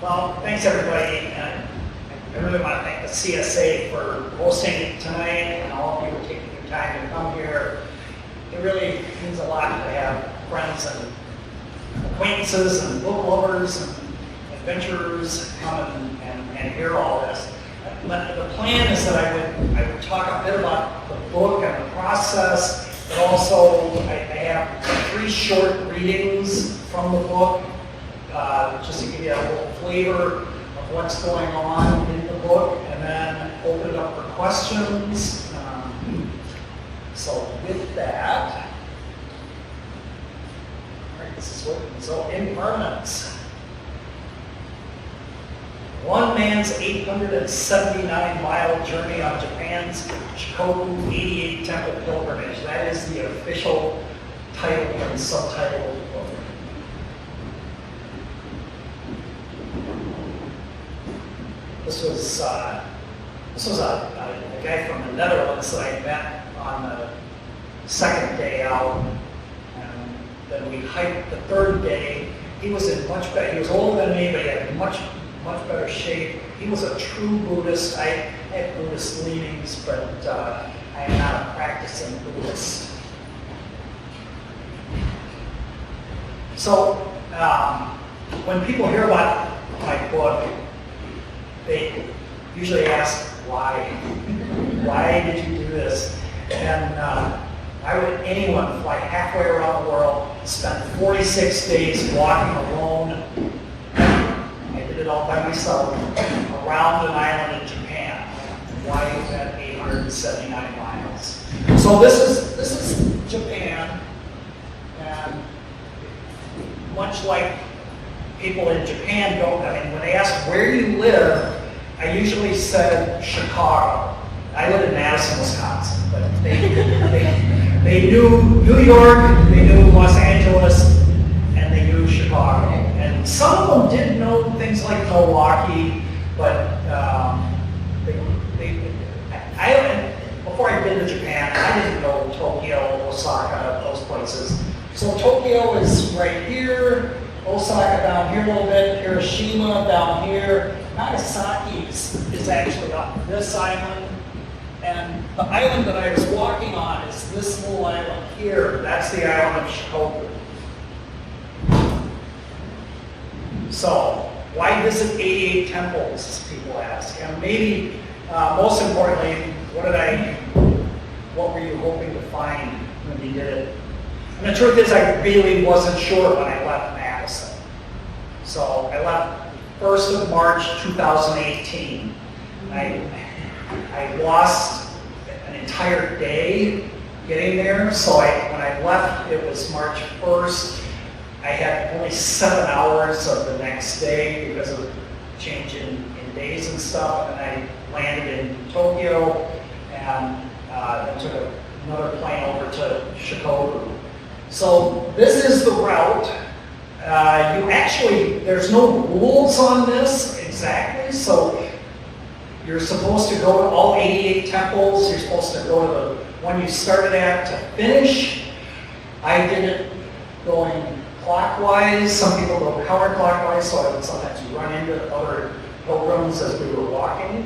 Well, thanks everybody. And I really want to thank the CSA for hosting it tonight and all of you for taking your time to come here. It really means a lot to have friends and acquaintances and book lovers and adventurers come and hear all this. But the plan is that I would talk a bit about the book and the process, but also I have 3 short readings from the book, just to give you a little flavor of what's going on in the book, and then open it up for questions. So with that, all right, this is what, so Impermanence. One man's 879-mile journey on Japan's Shikoku 88 temple pilgrimage. That is the official title and subtitle of the book. This was a guy from the Netherlands that I met on the second day out, and then we hiked the third day. He was in much better. He was older than me, but he had much better shape. He was a true Buddhist. I had Buddhist leanings, but I am not a practicing Buddhist. So when people hear about my book, they usually ask, why? Why did you do this? And why would anyone fly halfway around the world, spend 46 days walking alone? I did it all by myself, around an island in Japan. Why is that 879 miles? So this is Japan, and much like people in Japan don't, I mean, when they ask where you live, I usually said Chicago. I live in Madison, Wisconsin, but they knew New York, they knew Los Angeles, and they knew Chicago. And some of them did know things like Milwaukee, but before I'd been to Japan, I didn't know Tokyo, Osaka, those places. So Tokyo is right here, Osaka down here a little bit, Hiroshima down here. Nagasaki is actually on this island. And the island that I was walking on is this little island here. That's the island of Shikoku. So, why visit 88 temples, as people ask? And maybe, most importantly, what were you hoping to find when you did it? And the truth is, I really wasn't sure when I left Madison. So, I left 1st of March, 2018. I lost an entire day getting there. So when I left, it was March 1st. I had only 7 hours of the next day because of change in days and stuff. And I landed in Tokyo and then took another plane over to Shikoku. So this is the route. There's no rules on this exactly, so you're supposed to go to all 88 temples. You're supposed to go to the one you started at to finish. I did it going clockwise. Some people go counterclockwise, so I would sometimes run into other pilgrims as we were walking.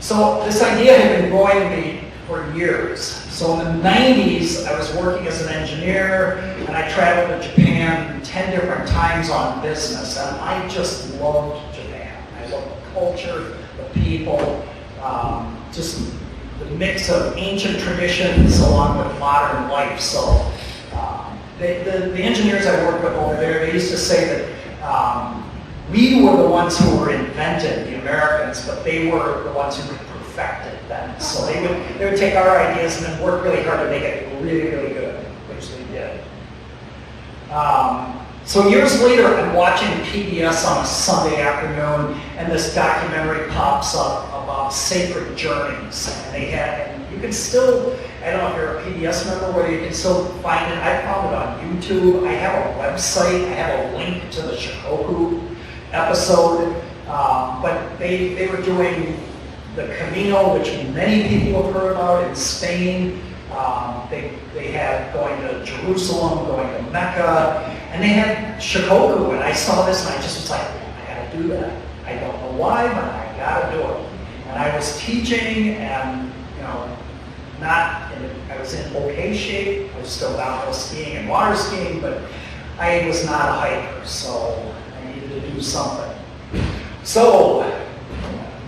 So this idea had been growing in me for years. So in the 90s, I was working as an engineer, and I traveled to Japan 10 different times on business, and I just loved Japan. I loved the culture, the people, just the mix of ancient traditions along with modern life. So the engineers I worked with over there, they used to say that we were the ones who were invented, the Americans, but they were the ones who perfected them. So they would take our ideas and then work really hard to make it really, really good, which they did. So years later, I'm watching PBS on a Sunday afternoon, and this documentary pops up about sacred journeys. And you can still, I don't know if you're a PBS member, whether you can still find it. I found it on YouTube. I have a website. I have a link to the Shikoku episode. But they were doing the Camino, which many people have heard about in Spain. They had going to Jerusalem, going to Mecca, And they had Shikoku, and I saw this, and I just was like, I gotta do that. I don't know why, but I gotta do it. And I was teaching, and I was in okay shape. I was still downhill skiing and water skiing, but I was not a hiker, so I needed to do something. So,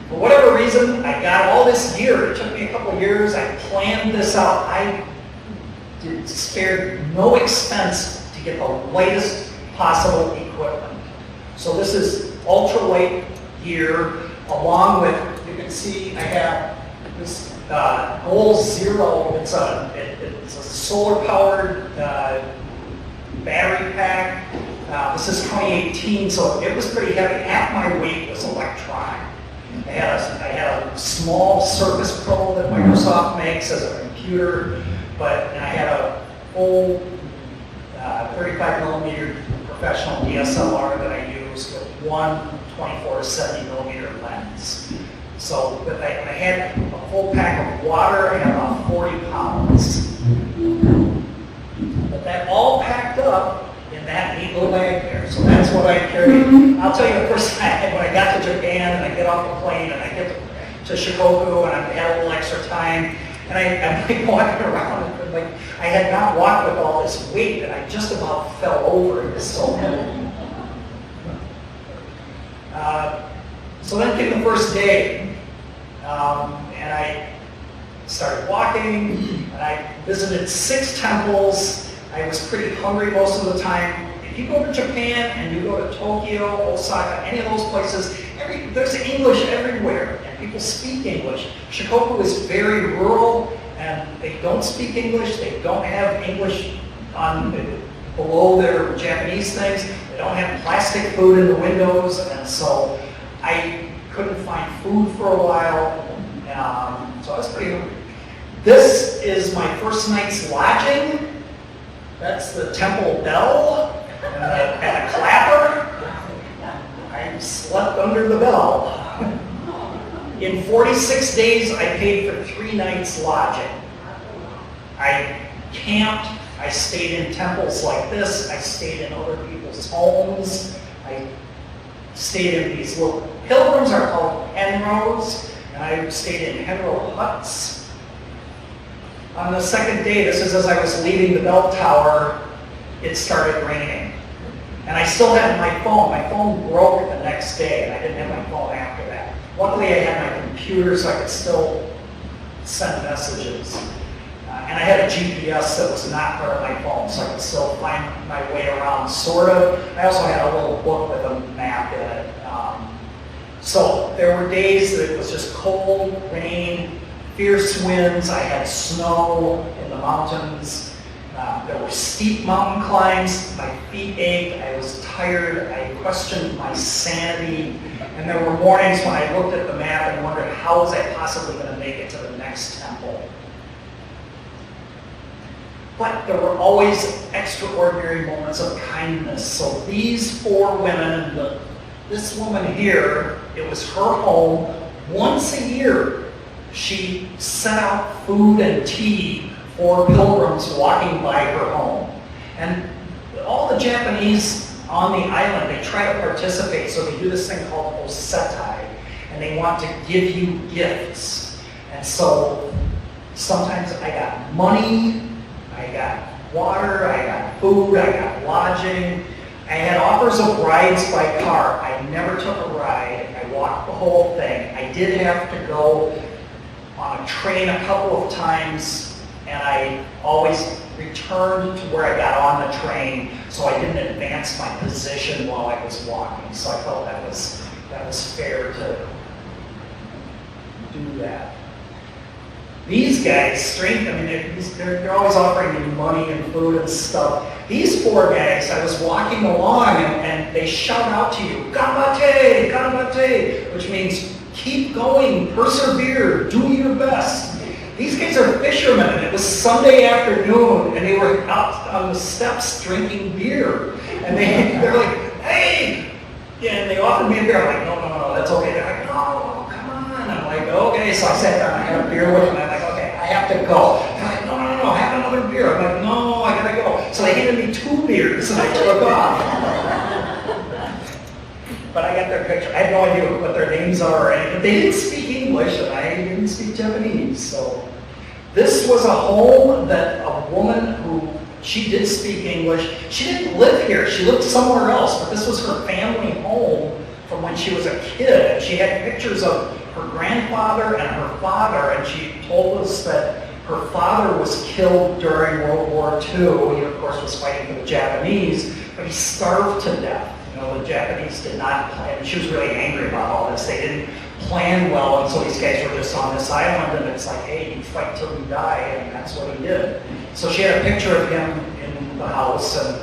for whatever reason, I got all this gear. It took me a couple of years. I planned this out. I spared no expense to get the lightest possible equipment. So this is ultralight gear, along with, you can see I have this Goal Zero. It's a solar-powered battery pack. This is 2018, so it was pretty heavy. Half my weight was electronic. I had a small Surface Pro that Microsoft makes as a computer, and I had a full 35 millimeter professional DSLR that I used with one 24 to 70 millimeter lens. So, but I had a full pack of water. I had about 40 pounds. But that all packed up in that neat little bag there. So that's what I carried. I'll tell you the first time when I got to Japan and I get off the plane and I get to Shikoku and I had a little extra time and I'm like walking around and like I had not walked with all this weight and I just about fell over. It was so heavy. So then came the first day, and I started walking, and I visited 6 temples. I was pretty hungry most of the time. If you go to Japan and you go to Tokyo, Osaka, any of those places, there's English everywhere, and people speak English. Shikoku is very rural, and they don't speak English. They don't have English below their Japanese things. They don't have plastic food in the windows, and so I couldn't find food for a while. So I was pretty hungry. This is my first night's lodging. That's the temple bell and a clapper. I slept under the bell. In 46 days, I paid for 3 nights lodging. I camped. I stayed in temples like this. I stayed in other people's homes. I stayed in these little pilgrims are called henros, and I stayed in henro huts. On the second day, this is as I was leaving the bell tower, it started raining. And I still had my phone. My phone broke the next day, and I didn't have my phone after that. Luckily, I had my computer, so I could still send messages. And I had a GPS that was not part of my phone, so I could still find my way around, sort of. I also had a little book with a map in it. So there were days that it was just cold, rain, fierce winds. I had snow in the mountains. There were steep mountain climbs. My feet ached. I was tired. I questioned my sanity. And there were mornings when I looked at the map and wondered, how was I possibly going to make it to the next temple? But there were always extraordinary moments of kindness. So these 4 women, and this woman here, it was her home. Once a year, she sent out food and tea for pilgrims walking by her home. And all the Japanese on the island, they try to participate. So they do this thing called osetai, and they want to give you gifts. And so sometimes I got money, I got water, I got food, I got lodging. I had offers of rides by car. I never took a ride. I walked the whole thing. I did have to go on a train a couple of times, and I always returned to where I got on the train, so I didn't advance my position while I was walking. So I felt that was fair to do that. These guys, they're always offering me money and food and stuff. These 4 guys, I was walking along and they shout out to you, "Ganbatte, ganbatte," which means keep going, persevere, do your best. These guys are fishermen, and it was Sunday afternoon, and they were out on the steps drinking beer. And they're like, "Hey!" And they offered me a beer. I'm like, no, that's okay. They're like, "No, come on." I'm like, "Okay." So I sat down, I had a beer with them, and I'm like, "Okay, I have to go." They're like, no, have another beer. I'm like, "No, I gotta go." So they handed me 2 beers, and I took off. But I got their picture. I had no idea what their names are or anything. But they didn't speak English, and I didn't speak Japanese. So this was a home that a woman who, she did speak English. She didn't live here. She lived somewhere else, but this was her family home from when she was a kid. And she had pictures of her grandfather and her father, and she told us that her father was killed during World War II. He, of course, was fighting for the Japanese, but he starved to death. You know, the Japanese did not plan. She was really angry about all this. They didn't plan well, and so these guys were just on this island, and it's like, hey, you fight till you die, and that's what he did. So she had a picture of him in the house, and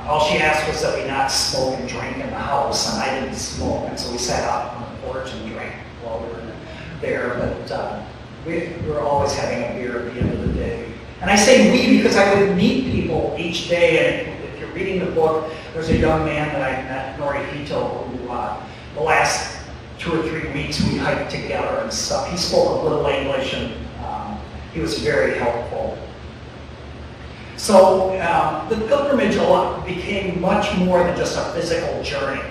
all she asked was that we not smoke and drink in the house, and I didn't smoke, and so we sat out on the porch and drank while we were there, but we were always having a beer at the end of the day. And I say we because I would meet people each day, and if you're reading the book, there's a young man that I met, Norihito, who the last 2 or 3 weeks we hiked together and stuff. He spoke a little English, and he was very helpful. So the pilgrimage became much more than just a physical journey.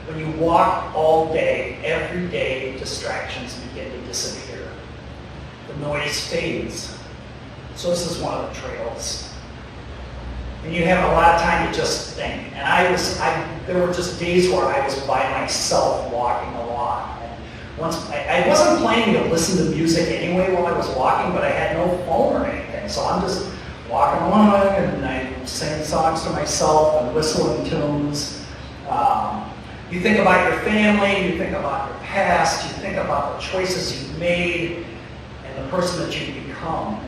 When you walk all day, every day, distractions begin to disappear. The noise fades. So this is one of the trails. And you have a lot of time to just think. And there were just days where I was by myself walking along. And I wasn't planning to listen to music anyway while I was walking, but I had no phone or anything. So I'm just walking along, and I'm singing songs to myself and whistling tunes. You think about your family, you think about your past, you think about the choices you've made and the person that you've become.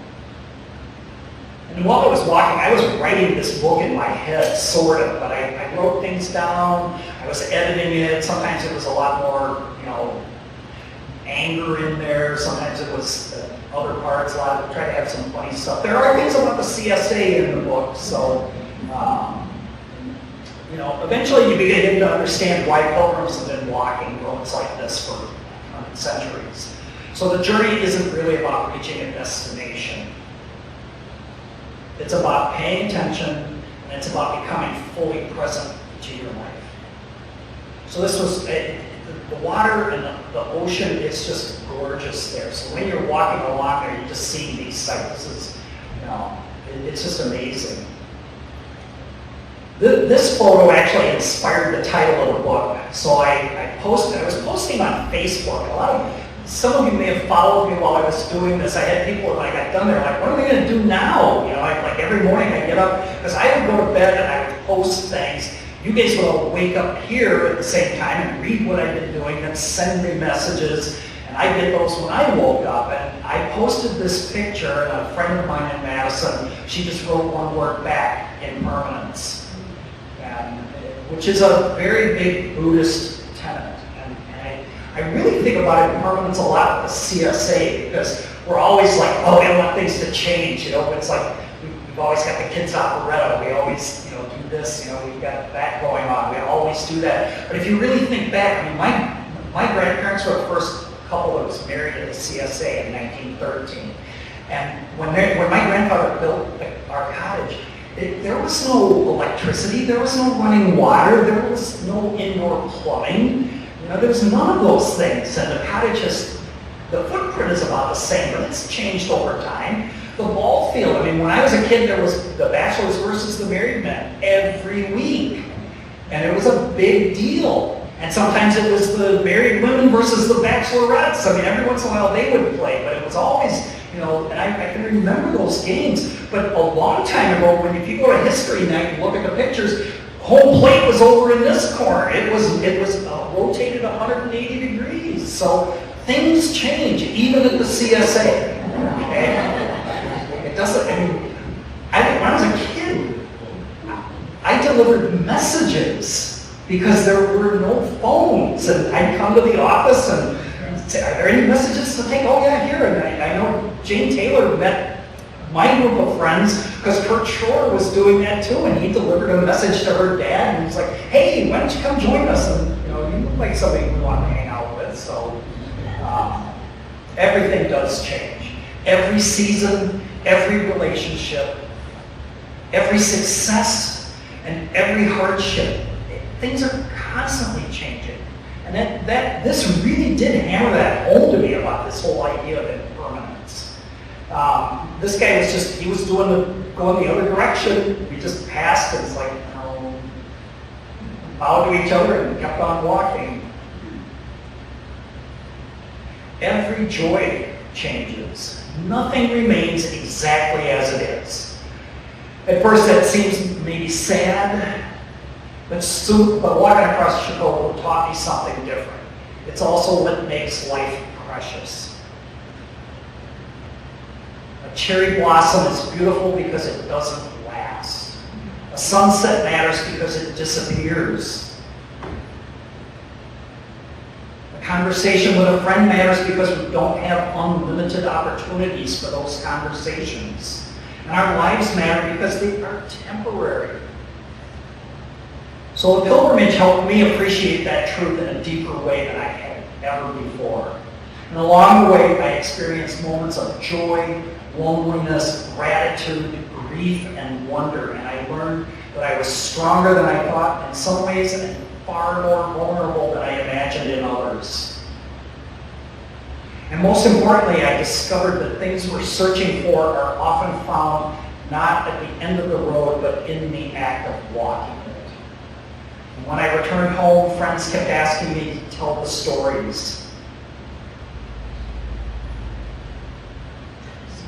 And while I was walking, I was writing this book in my head, sort of, but I wrote things down, I was editing it. Sometimes it was a lot more, anger in there. Sometimes it was other parts, try to have some funny stuff. There are things about the CSA in the book, so eventually you begin to understand why pilgrims have been walking roads like this for centuries. So the journey isn't really about reaching a destination. It's about paying attention, and it's about becoming fully present to your life. So this was, the water and the ocean is just gorgeous there. So when you're walking along there, you just see these sights. This is, it's just amazing. This photo actually inspired the title of the book. So I was posting on Facebook. Some of you may have followed me while I was doing this. I had people, when I got done there, like, what are we going to do now? Like every morning I get up, because I would go to bed and I would post things. You guys would all wake up here at the same time and read what I've been doing and send me messages. And I did those when I woke up. And I posted this picture, and a friend of mine in Madison, she just wrote one word back, Impermanence. Which is a very big Buddhist tenet. And I really think about impermanence a lot with the CSA, because we're always like, oh, we don't want things to change. It's like we've always got the kids' operetta. We always, do this. We've got that going on. We always do that. But if you really think back, my grandparents were the first couple that was married at the CSA in 1913. And when my grandfather built our cottage, there was no electricity, there was no running water, there was no indoor plumbing. There was none of those things. And the cottage the footprint is about the same, but it's changed over time. The ball field, when I was a kid, there was the bachelors versus the married men every week. And it was a big deal. And sometimes it was the married women versus the bachelorettes. Every once in a while they would play, but it was always, and I can remember those games. But a long time ago, if you go to history night and look at the pictures, home plate was over in this corner. It was rotated 180 degrees. So things change, even at the CSA. Okay? It doesn't, when I was a kid, I delivered messages because there were no phones. And I'd come to the office and say, are there any messages to take? Oh yeah, here. And I know Jane Taylor met my group of friends because Kurt Shore was doing that too, and he delivered a message to her dad, and he's like, hey, why don't you come join us? And you look like somebody we want to hang out with. So everything does change. Every season, every relationship, every success, and every hardship things are constantly changing. And this really did hammer that home to me about this whole idea of impermanence. This guy he was going the other direction. We just passed, and it's like, bowed to each other and kept on walking. Every joy changes. Nothing remains exactly as it is. At first that seems maybe sad, but walking across Shikoku taught me something different. It's also what makes life precious. A cherry blossom is beautiful because it doesn't last. A sunset matters because it disappears. A conversation with a friend matters because we don't have unlimited opportunities for those conversations. And our lives matter because they are temporary. So the pilgrimage helped me appreciate that truth in a deeper way than I had ever before. And along the way, I experienced moments of joy, loneliness, gratitude, grief, and wonder. And I learned that I was stronger than I thought in some ways and far more vulnerable than I imagined in others. And most importantly, I discovered that things we're searching for are often found not at the end of the road, but in the act of walking it. And when I returned home, friends kept asking me to tell the stories.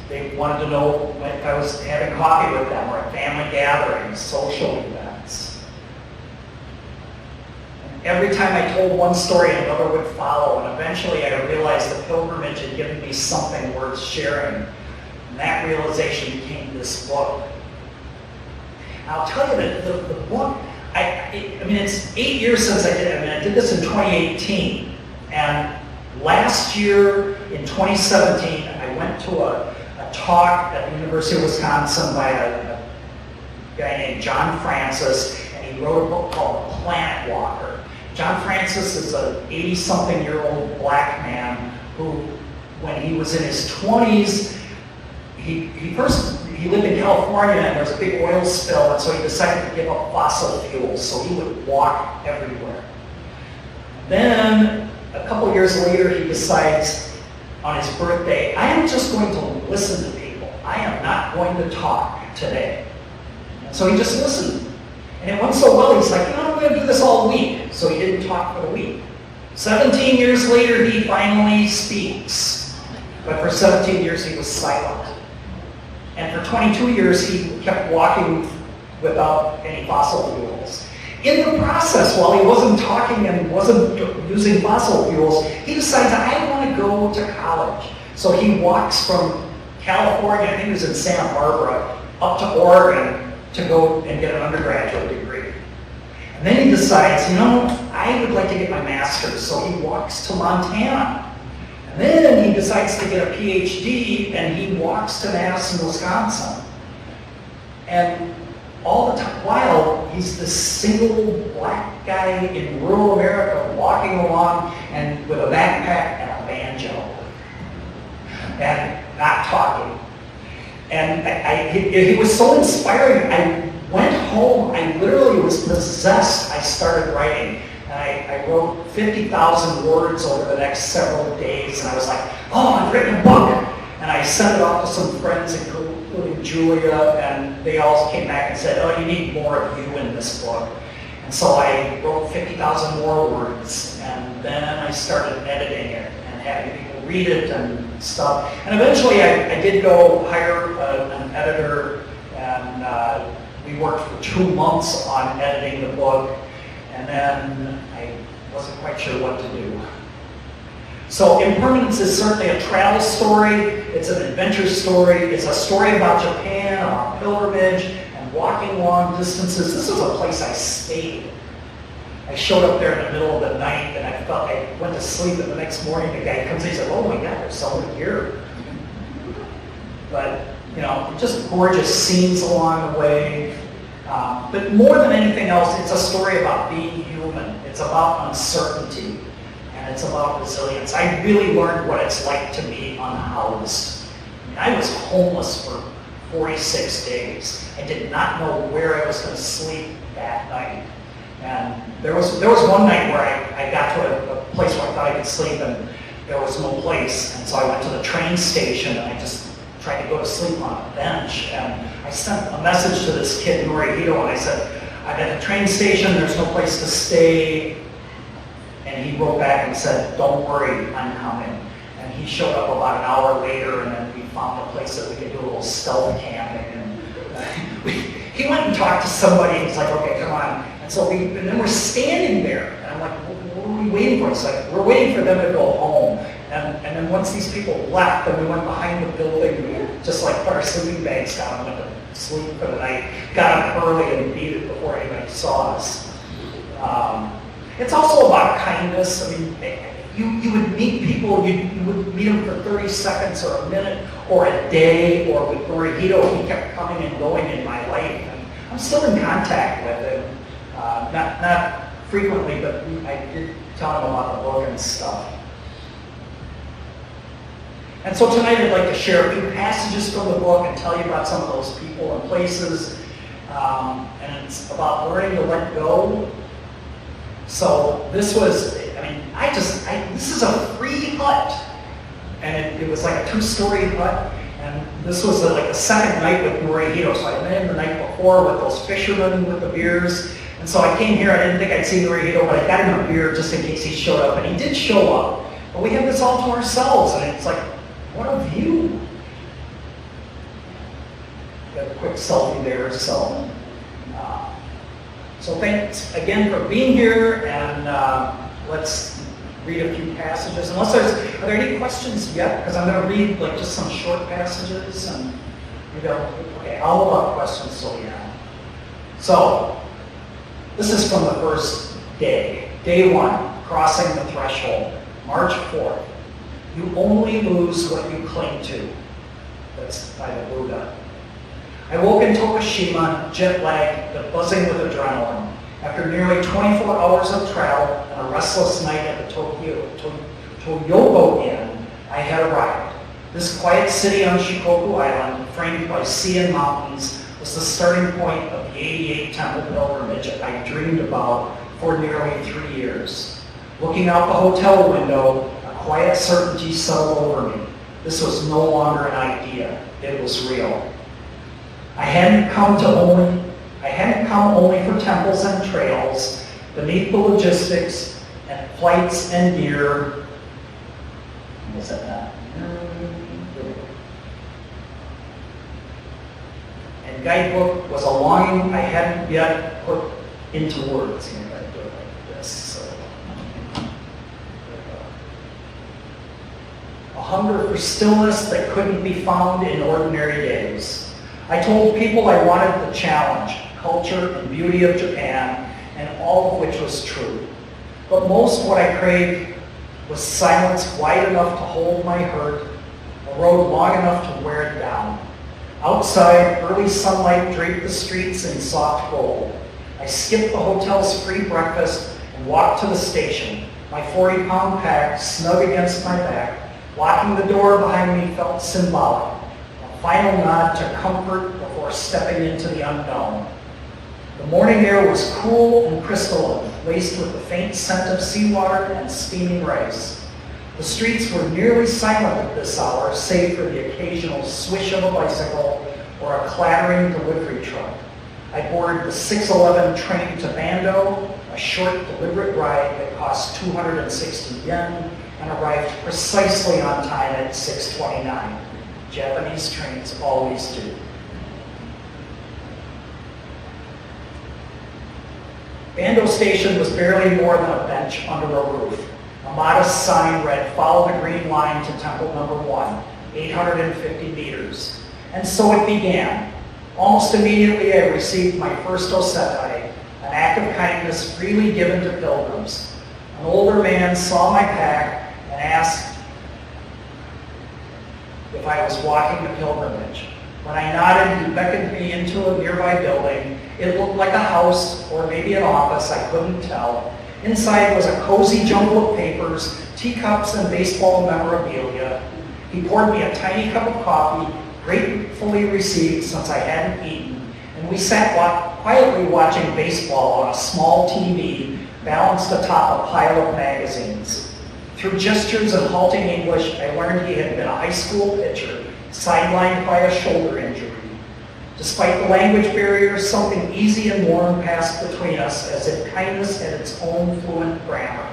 They wanted to know if I was having coffee with them or at family gatherings, social events. And every time I told one story, another would follow, and eventually I realized the pilgrimage had given me something worth sharing. And that realization became this book. And I'll tell you that the book, it's 8 years since I did it. I did this in 2018. And last year, in 2017, I went to a talk at the University of Wisconsin by a guy named John Francis, and he wrote a book called Planet Walker. John Francis is an 80-something-year-old black man who, when he was in his 20s, he lived in California, and there was a big oil spill, and so he decided to give up fossil fuels, so he would walk everywhere. Then, a couple years later, he decides, on his birthday, I am just going to listen to people. I am not going to talk today. And so he just listened. And it went so well, he's like, I'm going to do this all week. So he didn't talk for the week. 17 years later, he finally speaks. But for 17 years, he was silent. And for 22 years, he kept walking without any fossil fuels. In the process, while he wasn't talking and wasn't using fossil fuels, he decides, I want to go to college. So he walks from California, I think it was in Santa Barbara, up to Oregon to go and get an undergraduate degree. And then he decides, I would like to get my master's. So he walks to Montana. And then he decides to get a PhD, and he walks to Madison, Wisconsin. And all the time, while he's this single black guy in rural America walking along and with a backpack and a banjo and not talking. And he was so inspiring. I went home, I literally was possessed. I started writing. And I wrote 50,000 words over the next several days. And I was like, I've written a book. And I sent it off to some friends, including Julia, and they all came back and said, you need more of you in this book. And so I wrote 50,000 more words, and then I started editing it and having people read it and stuff. And eventually I did go hire an editor, and we worked for 2 months on editing the book, and then I wasn't quite sure what to do. So Impermanence is certainly a travel story, it's an adventure story, it's a story about Japan, about pilgrimage, and walking long distances. This was a place I stayed. I showed up there in the middle of the night, and I went to sleep, and the next morning the guy comes in and said, oh my God, there's someone here. But, just gorgeous scenes along the way. But more than anything else, it's a story about being human. It's about uncertainty. And it's about resilience. I really learned what it's like to be unhoused. I was homeless for 46 days. I did not know where I was going to sleep that night. And there was one night where I got to a place where I thought I could sleep, and there was no place. And so I went to the train station, and I just tried to go to sleep on a bench. And I sent a message to this kid, Norihito, and I said, I'm at the train station, there's no place to stay. And he wrote back and said, don't worry, I'm coming. And he showed up about an hour later, and then we found a place that we could do a little stealth camping. And he went and talked to somebody, and he's like, okay, come on. And so and then we're standing there, and I'm like, what are we waiting for? It's like, we're waiting for them to go home. And then once these people left, then we went behind the building, we just like put our sleeping bags down and went to sleep for the night, got up early and beat it before anybody saw us. It's also about kindness. I mean, you would meet people, you would meet them for 30 seconds or a minute or a day, or with Norihito, he kept coming and going in my life. And I'm still in contact with him. Not frequently, but I did tell him about the book and stuff. And so tonight I'd like to share a few passages from the book and tell you about some of those people and places. And it's about learning to let go. So this was, this is a free hut. And it was like a 2-story hut. And this was like the second night with Norihito. So I met him the night before with those fishermen with the beers. And so I came here, I didn't think I'd see Norihito, but I got him a beer just in case he showed up. And he did show up. But we had this all to ourselves. And it's like, what a view. Got a quick selfie there. So thanks again for being here, and let's read a few passages. Are there any questions yet? Because I'm going to read like just some short passages, and all about questions. So this is from the first day. Day 1, crossing the threshold. March 4th. You only lose what you cling to. That's by the Buddha. I woke in Tokushima, jet-lagged, but buzzing with adrenaline. After nearly 24 hours of travel and a restless night at the Toyogo Inn, I had arrived. This quiet city on Shikoku Island, framed by sea and mountains, was the starting point of the 88 temple pilgrimage I dreamed about for nearly 3 years. Looking out the hotel window, a quiet certainty settled over me. This was no longer an idea, it was real. I hadn't come only for temples and trails, beneath the logistics and flights and gear. What's that? And guidebook was a longing I hadn't yet put into words. I do it like this. So. A hunger for stillness that couldn't be found in ordinary days. I told people I wanted the challenge, culture and beauty of Japan, and all of which was true. But most what I craved was silence wide enough to hold my hurt, a road long enough to wear it down. Outside, early sunlight draped the streets in soft gold. I skipped the hotel's free breakfast and walked to the station, my 40-pound pack snug against my back. Locking the door behind me felt symbolic. Final nod to comfort before stepping into the unknown. The morning air was cool and crystalline, laced with the faint scent of seawater and steaming rice. The streets were nearly silent at this hour, save for the occasional swish of a bicycle or a clattering delivery truck. I boarded the 6:11 train to Bando, a short, deliberate ride that cost 260 yen, and arrived precisely on time at 6:29. Japanese trains always do. Bando Station was barely more than a bench under a roof. A modest sign read, "Follow the green line to Temple Number 1, 850 meters." And so it began. Almost immediately I received my first osetai, an act of kindness freely given to pilgrims. An older man saw my pack and asked if I was walking the pilgrimage. When I nodded, he beckoned me into a nearby building. It looked like a house or maybe an office, I couldn't tell. Inside was a cozy jumble of papers, teacups, and baseball memorabilia. He poured me a tiny cup of coffee, gratefully received since I hadn't eaten, and we sat quietly watching baseball on a small TV balanced atop a pile of magazines. Through gestures and halting English, I learned he had been a high school pitcher, sidelined by a shoulder injury. Despite the language barrier, something easy and warm passed between us, as if kindness had its own fluent grammar.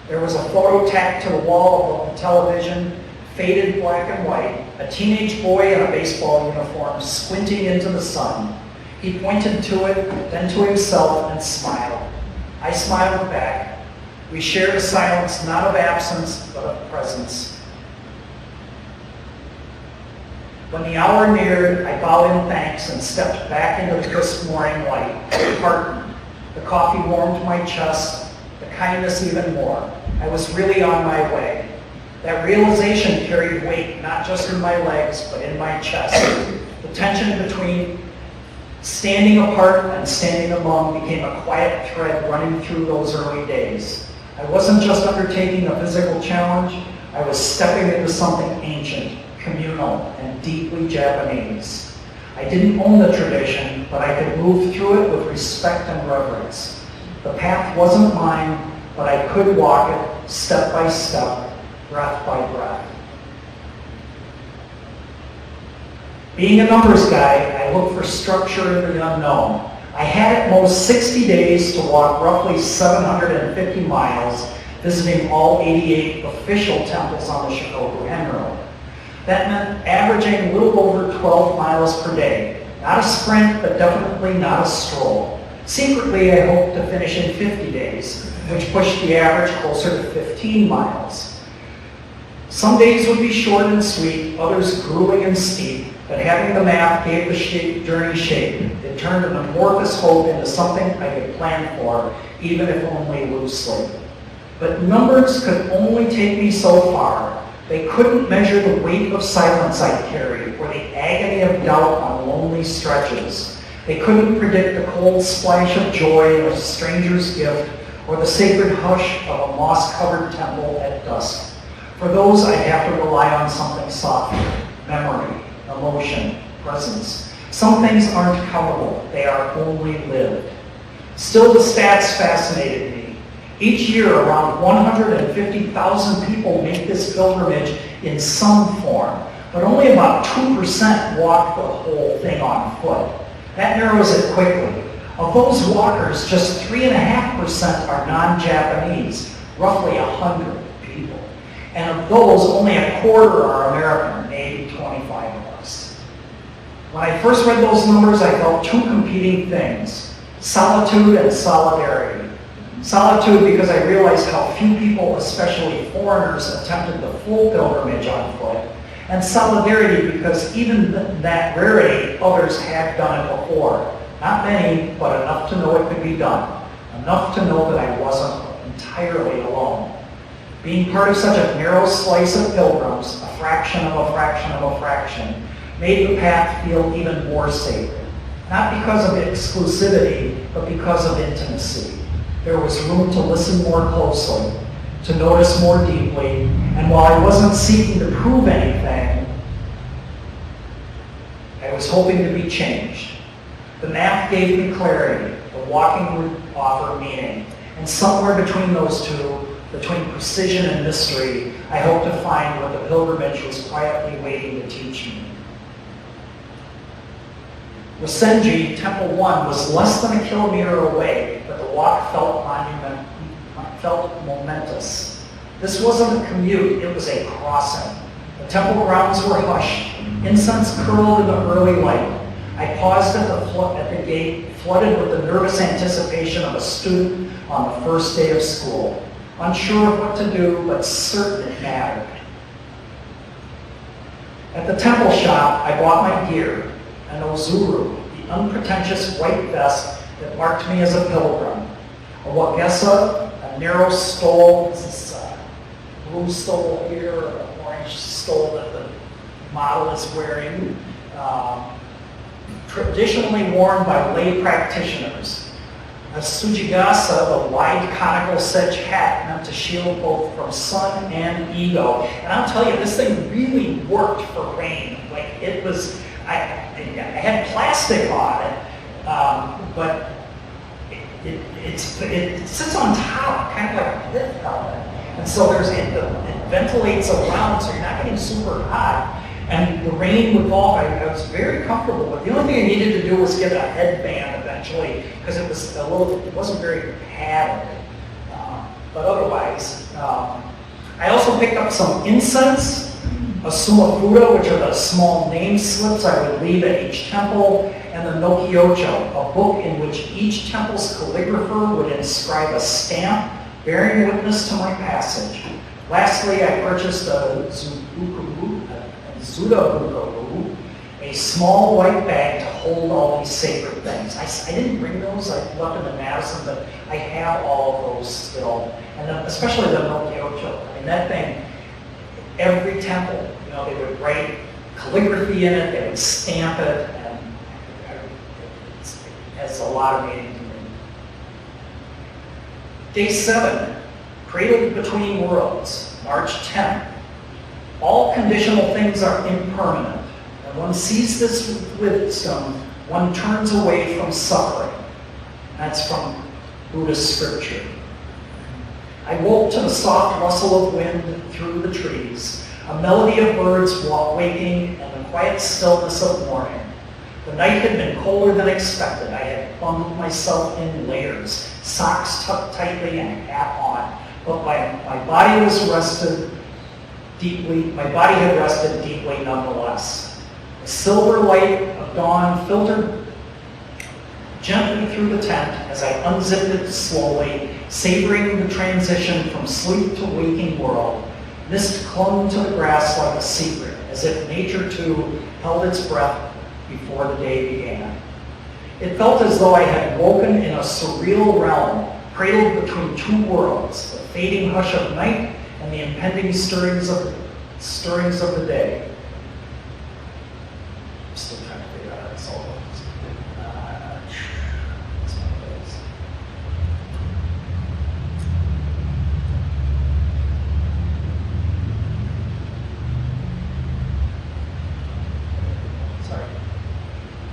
There was a photo tacked to the wall above the television, faded black and white, a teenage boy in a baseball uniform squinting into the sun. He pointed to it, then to himself, and smiled. I smiled back. We shared a silence not of absence, but of presence. When the hour neared, I bowed in thanks and stepped back into the crisp morning light, heartened. The coffee warmed my chest, the kindness even more. I was really on my way. That realization carried weight, not just in my legs, but in my chest. The tension between standing apart and standing among became a quiet thread running through those early days. I wasn't just undertaking a physical challenge, I was stepping into something ancient, communal, and deeply Japanese. I didn't own the tradition, but I could move through it with respect and reverence. The path wasn't mine, but I could walk it step by step, breath by breath. Being a numbers guy, I looked for structure in the unknown. I had at most 60 days to walk roughly 750 miles, visiting all 88 official temples on the Shikoku Hen Road. That meant averaging a little over 12 miles per day. Not a sprint, but definitely not a stroll. Secretly, I hoped to finish in 50 days, which pushed the average closer to 15 miles. Some days would be short and sweet, others grueling and steep, but having the map gave the journey shape. It turned an amorphous hope into something I could plan for, even if only loosely. But numbers could only take me so far. They couldn't measure the weight of silence I carried, or the agony of doubt on lonely stretches. They couldn't predict the cold splash of joy in a stranger's gift, or the sacred hush of a moss-covered temple at dusk. For those, I'd have to rely on something softer: memory, emotion, presence. Some things aren't countable, they are only lived. Still, the stats fascinated me. Each year, around 150,000 people make this pilgrimage in some form, but only about 2% walk the whole thing on foot. That narrows it quickly. Of those walkers, just 3.5% are non-Japanese, roughly 100 people. And of those, only a quarter are American, maybe 25 of us. When I first read those numbers, I felt two competing things: solitude and solidarity. Solitude because I realized how few people, especially foreigners, attempted the full pilgrimage on foot. And solidarity because even that rarity, others had done it before. Not many, but enough to know it could be done. Enough to know that I wasn't entirely alone. Being part of such a narrow slice of pilgrims, a fraction of a fraction of a fraction, made the path feel even more sacred. Not because of exclusivity, but because of intimacy. There was room to listen more closely, to notice more deeply, and while I wasn't seeking to prove anything, I was hoping to be changed. The map gave me clarity, the walking route offered meaning, and somewhere between those two, between precision and mystery, I hoped to find what the pilgrimage was quietly waiting to teach me. Wasenji, Temple 1, was less than a kilometer away, but the walk felt momentous. This wasn't a commute, it was a crossing. The temple grounds were hushed, incense curled in the early light. I paused at the gate, flooded with the nervous anticipation of a student on the first day of school, unsure of what to do, but certain it mattered. At the temple shop, I bought my gear: an ozuru, the unpretentious white vest that marked me as a pilgrim, a wagesa, a narrow stole, this is a blue stole here, or an orange stole that the model is wearing, traditionally worn by lay practitioners. A tsujigasa, the wide conical sedge hat meant to shield both from sun and ego. And I'll tell you, this thing really worked for rain. Like it was, I had plastic on it, but it sits on top, kind of like a pith helmet. And so it ventilates around, so you're not getting super hot. And the rain would fall. I was very comfortable with it. The only thing I needed to do was get a headband eventually, because it wasn't very padded. But otherwise, I also picked up some incense, a sumafuda, which are the small name slips I would leave at each temple, and the Nokiocho, a book in which each temple's calligrapher would inscribe a stamp bearing witness to my passage. Lastly, I purchased a Zudabukabu, a small white bag to hold all these sacred things. I didn't bring those, I left them in Madison, but I have all of those still. And especially the Nokiocho. I mean, that thing, every temple, they would write calligraphy in it, they would stamp it, and it has a lot of meaning to me. Day 7, cradled between worlds, March 10th. All conditional things are impermanent. And one sees this with wisdom, one turns away from suffering. That's from Buddhist scripture. I woke to the soft rustle of wind through the trees, a melody of birds waking, and the quiet stillness of morning. The night had been colder than expected. I had bundled myself in layers, socks tucked tightly and a hat on, but my body was rested deeply. My body had rested deeply nonetheless. The silver light of dawn filtered gently through the tent as I unzipped it slowly, savoring the transition from sleep to waking world. Mist clung to the grass like a secret, as if nature too held its breath before the day began. It felt as though I had woken in a surreal realm, cradled between two worlds, the fading hush of night and the impending stirrings of the day. I'm still trying to figure out how this all goes.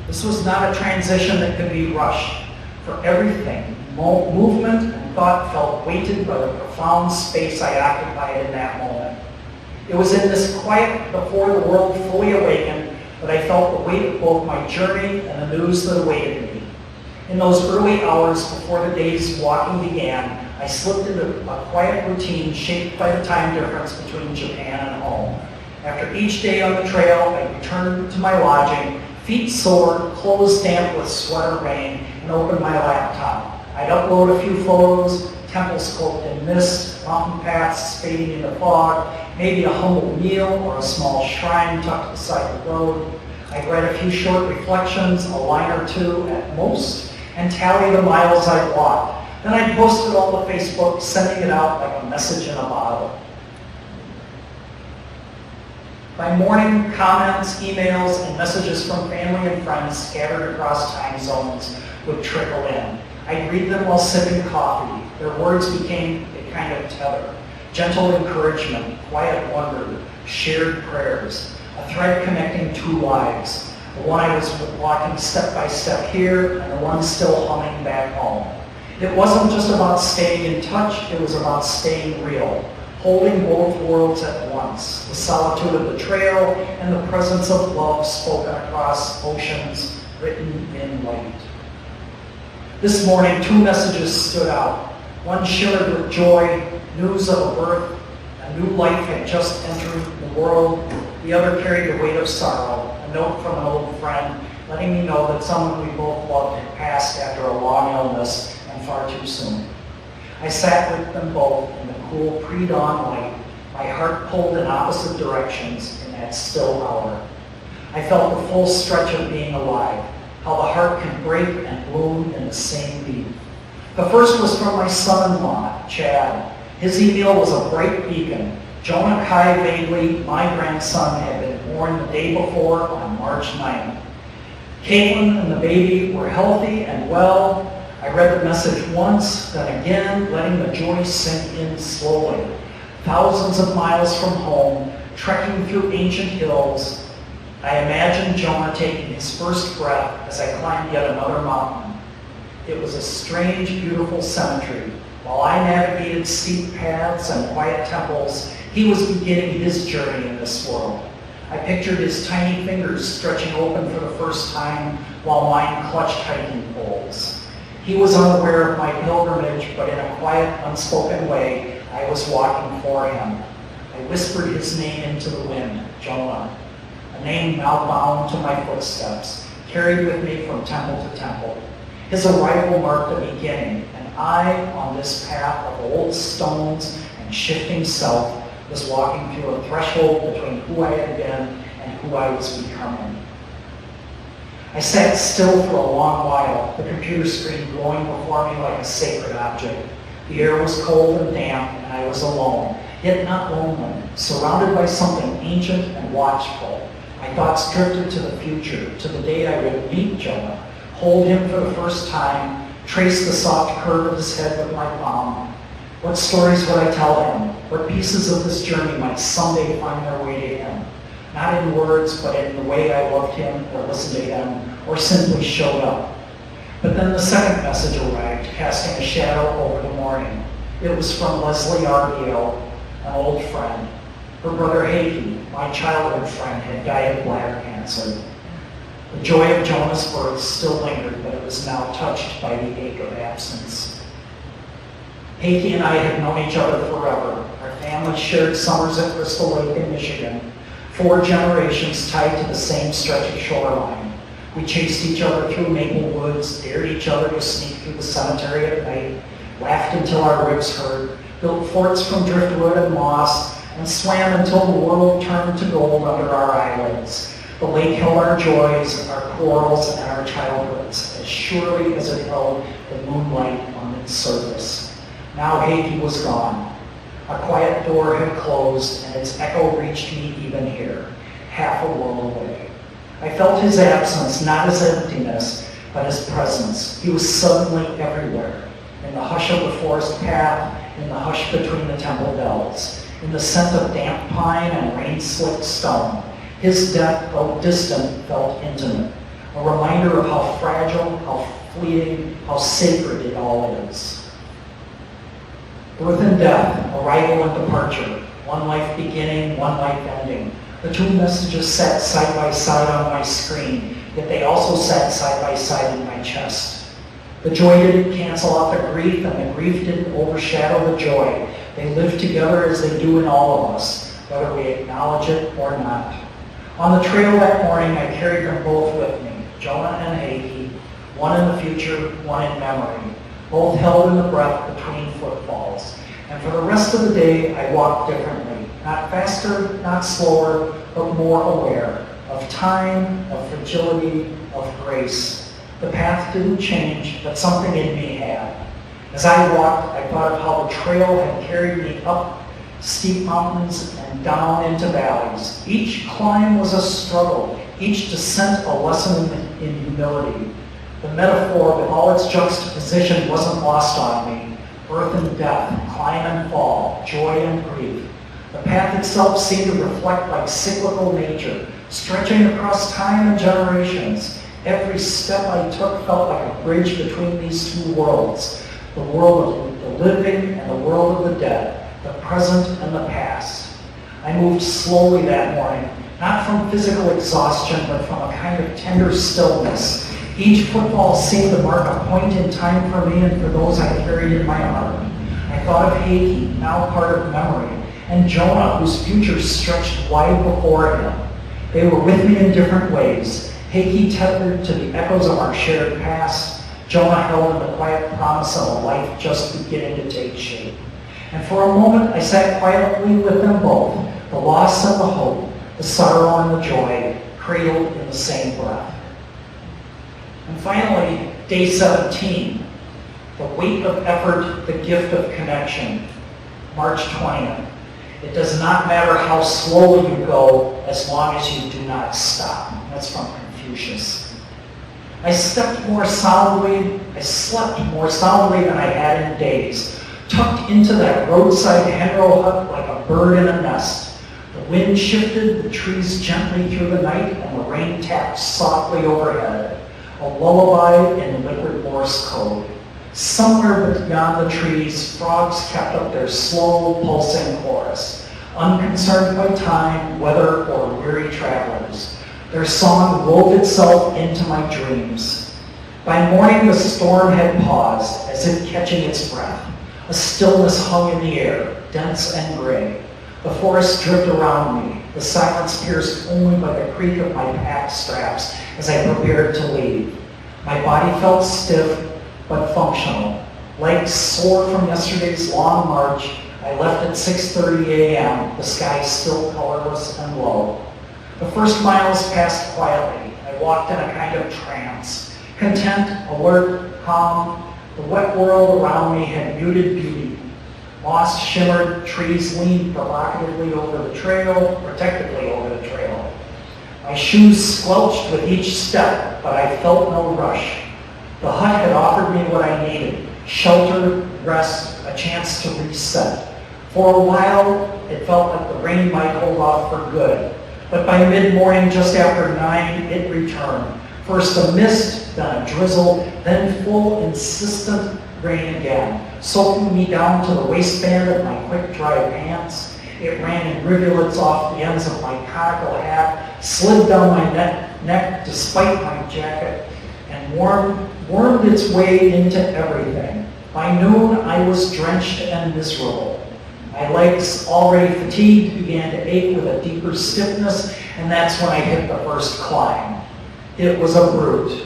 This was not a transition that could be rushed, for everything, movement and thought felt weighted by the profound space I occupied in that moment. It was in this quiet before the world fully awakened that I felt the weight of both my journey and the news that awaited me. In those early hours before the day's walking began, I slipped into a quiet routine shaped by the time difference between Japan and home. After each day on the trail, I returned to my lodging, feet sore, clothes damp with sweat or rain, and opened my laptop. I'd upload a few photos, temples cloaked in mist, mountain paths fading into fog, maybe a humble meal or a small shrine tucked beside the road. I'd write a few short reflections, a line or two at most, and tally the miles I'd walked. Then I'd post it all to Facebook, sending it out like a message in a bottle. By morning, comments, emails, and messages from family and friends scattered across time zones would trickle in. I'd read them while sipping coffee. Their words became a kind of tether. Gentle encouragement, quiet wonder, shared prayers, a thread connecting two lives. The one I was walking step by step here, and the one still humming back home. It wasn't just about staying in touch, it was about staying real. Holding both worlds at once, the solitude of the trail and the presence of love spoken across oceans, written in light. This morning, two messages stood out. One shimmered with joy, news of a birth, a new life had just entered the world. The other carried the weight of sorrow, a note from an old friend, letting me know that someone we both loved had passed after a long illness and far too soon. I sat with them both in the cool pre-dawn light, my heart pulled in opposite directions in that still hour. I felt the full stretch of being alive, how the heart can break and bloom in the same beat. The first was from my son-in-law, Chad. His email was a bright beacon. Jonah Kai vaguely, my grandson, had been born the day before on March 9th. Caitlin and the baby were healthy and well. I read the message once, then again, letting the joy sink in slowly. Thousands of miles from home, trekking through ancient hills, I imagined Jonah taking his first breath as I climbed yet another mountain. It was a strange, beautiful cemetery. While I navigated steep paths and quiet temples, he was beginning his journey in this world. I pictured his tiny fingers stretching open for the first time while mine clutched hiking poles. He was unaware of my pilgrimage, but in a quiet, unspoken way, I was walking for him. I whispered his name into the wind, Jonah, a name now bound to my footsteps, carried with me from temple to temple. His arrival marked the beginning, and I, on this path of old stones and shifting self, was walking through a threshold between who I had been and who I was becoming. I sat still for a long while, the computer screen glowing before me like a sacred object. The air was cold and damp, and I was alone, yet not lonely, surrounded by something ancient and watchful. My thoughts drifted to the future, to the day I would meet Jonah, hold him for the first time, trace the soft curve of his head with my palm. What stories would I tell him? What pieces of this journey might someday find their way to him? Not in words, but in the way I loved him, or listened to him, or simply showed up. But then the second message arrived, casting a shadow over the morning. It was from Leslie Arbiel, an old friend. Her brother Heikki, my childhood friend, had died of bladder cancer. The joy of Jonah's birth still lingered, but it was now touched by the ache of absence. Heikki and I had known each other forever. Our families shared summers at Crystal Lake in Michigan, 4 generations tied to the same stretch of shoreline. We chased each other through maple woods, dared each other to sneak through the cemetery at night, laughed until our ribs hurt, built forts from driftwood and moss, and swam until the world turned to gold under our eyelids. The lake held our joys, our quarrels, and our childhoods, as surely as it held the moonlight on its surface. Now Heikki was gone. A quiet door had closed, and its echo reached me even here, half a world away. I felt his absence, not as emptiness, but as presence. He was suddenly everywhere, in the hush of the forest path, in the hush between the temple bells, in the scent of damp pine and rain-slicked stone. His death, though distant, felt intimate, a reminder of how fragile, how fleeting, how sacred it all is. Birth and death, arrival and departure, one life beginning, one life ending. The 2 messages sat side by side on my screen, yet they also sat side by side in my chest. The joy didn't cancel out the grief, and the grief didn't overshadow the joy. They lived together as they do in all of us, whether we acknowledge it or not. On the trail that morning, I carried them both with me, Jonah and Heikki, one in the future, one in memory, both held in the breath between footfalls. And for the rest of the day, I walked differently, not faster, not slower, but more aware of time, of fragility, of grace. The path didn't change, but something in me had. As I walked, I thought of how the trail had carried me up steep mountains and down into valleys. Each climb was a struggle, each descent a lesson in humility. The metaphor with all its juxtaposition wasn't lost on me. Birth and death, climb and fall, joy and grief. The path itself seemed to reflect like cyclical nature, stretching across time and generations. Every step I took felt like a bridge between these 2 worlds, the world of the living and the world of the dead, the present and the past. I moved slowly that morning, not from physical exhaustion, but from a kind of tender stillness. Each footfall seemed to mark a point in time for me and for those I carried in my heart. I thought of Heikki, now part of memory, and Jonah, whose future stretched wide before him. They were with me in different ways. Heikki tethered to the echoes of our shared past. Jonah held in the quiet promise of a life just beginning to take shape. And for a moment, I sat quietly with them both, the loss and the hope, the sorrow and the joy, cradled in the same breath. And finally, day 17, the weight of effort, the gift of connection, March 20th. It does not matter how slowly you go as long as you do not stop. That's from Confucius. I slept more soundly than I had in days, tucked into that roadside henrow hut like a bird in a nest. The wind shifted the trees gently through the night, and the rain tapped softly overhead. a lullaby in liquid Morse code. Somewhere beyond the trees, frogs kept up their slow, pulsing chorus, unconcerned by time, weather, or weary travelers. Their song wove itself into my dreams. By morning, the storm had paused, as if catching its breath. A stillness hung in the air, dense and gray. The forest dripped around me, the silence pierced only by the creak of my pack straps as I prepared to leave. My body felt stiff, but functional. Legs sore from yesterday's long march, I left at 6:30 a.m., the sky still colorless and low. The first miles passed quietly. I walked in a kind of trance, content, alert, calm. The wet world around me had muted beauty. Moss shimmered, trees leaned provocatively over the trail, protectively over the trail. My shoes squelched with each step, but I felt no rush. The hut had offered me what I needed: shelter, rest, a chance to reset. For a while, it felt like the rain might hold off for good. But by mid-morning, just after 9, it returned. First a mist, then a drizzle, then full, insistent rain again, soaking me down to the waistband of my quick-dry pants. It ran in rivulets off the ends of my conical hat, slid down my neck despite my jacket, and wormed its way into everything. By noon, I was drenched and miserable. My legs, already fatigued, began to ache with a deeper stiffness, and that's when I hit the first climb. It was a brute.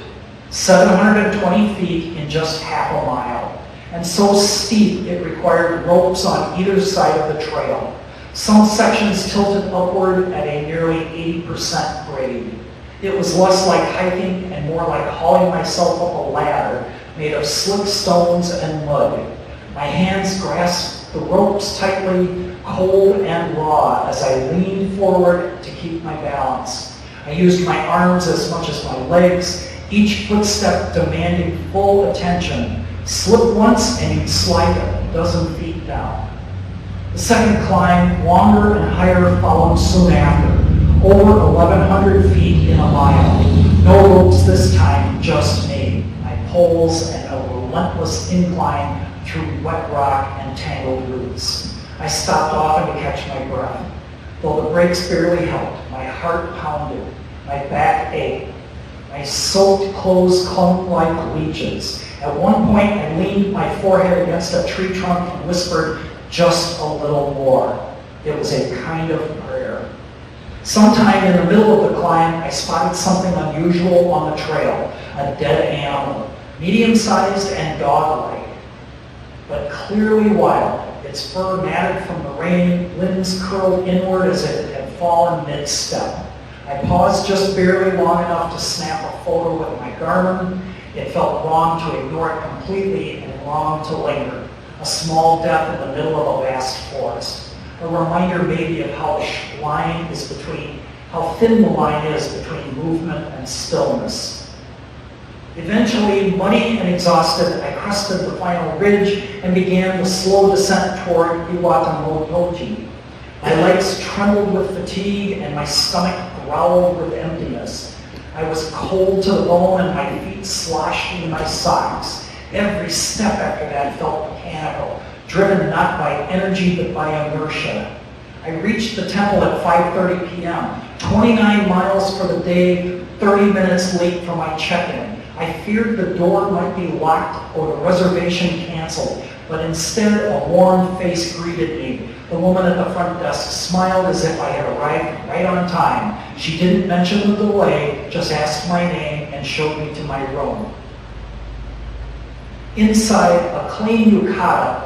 720 feet in just half a mile, and so steep it required ropes on either side of the trail. Some sections tilted upward at a nearly 80% grade. It was less like hiking and more like hauling myself up a ladder made of slick stones and mud. My hands grasped the ropes tightly, cold and raw, as I leaned forward to keep my balance. I used my arms as much as my legs, each footstep demanding full attention. Slip once and you'd slide a dozen feet down. The second climb, longer and higher, followed soon after, over 1,100 feet in a mile. No ropes this time, just me, my poles, and a relentless incline through wet rock and tangled roots. I stopped often to catch my breath. Though the brakes barely helped, my heart pounded, my back ached. My soaked clothes clung like leeches. At one point, I leaned my forehead against a tree trunk and whispered, "Just a little more." It was a kind of prayer. Sometime in the middle of the climb, I spotted something unusual on the trail, a dead animal, medium-sized and dog-like, but clearly wild. Its fur matted from the rain, limbs curled inward as if it had fallen mid-step. I paused just barely long enough to snap a photo with my Garmin. It felt wrong to ignore it completely and wrong to linger. A small death in the middle of a vast forest. A reminder maybe of how thin the line is between movement and stillness. Eventually, muddy and exhausted, I crested the final ridge and began the slow descent toward Iwatamotoji. My legs trembled with fatigue and my stomach growled with emptiness. I was cold to the bone and my feet sloshed into my socks. Every step after that felt mechanical, driven not by energy but by inertia. I reached the temple at 5:30 p.m., 29 miles for the day, 30 minutes late for my check-in. I feared the door might be locked or the reservation canceled, but instead a warm face greeted me. The woman at the front desk smiled as if I had arrived right on time. She didn't mention the delay, just asked my name and showed me to my room. Inside, a clean yukata,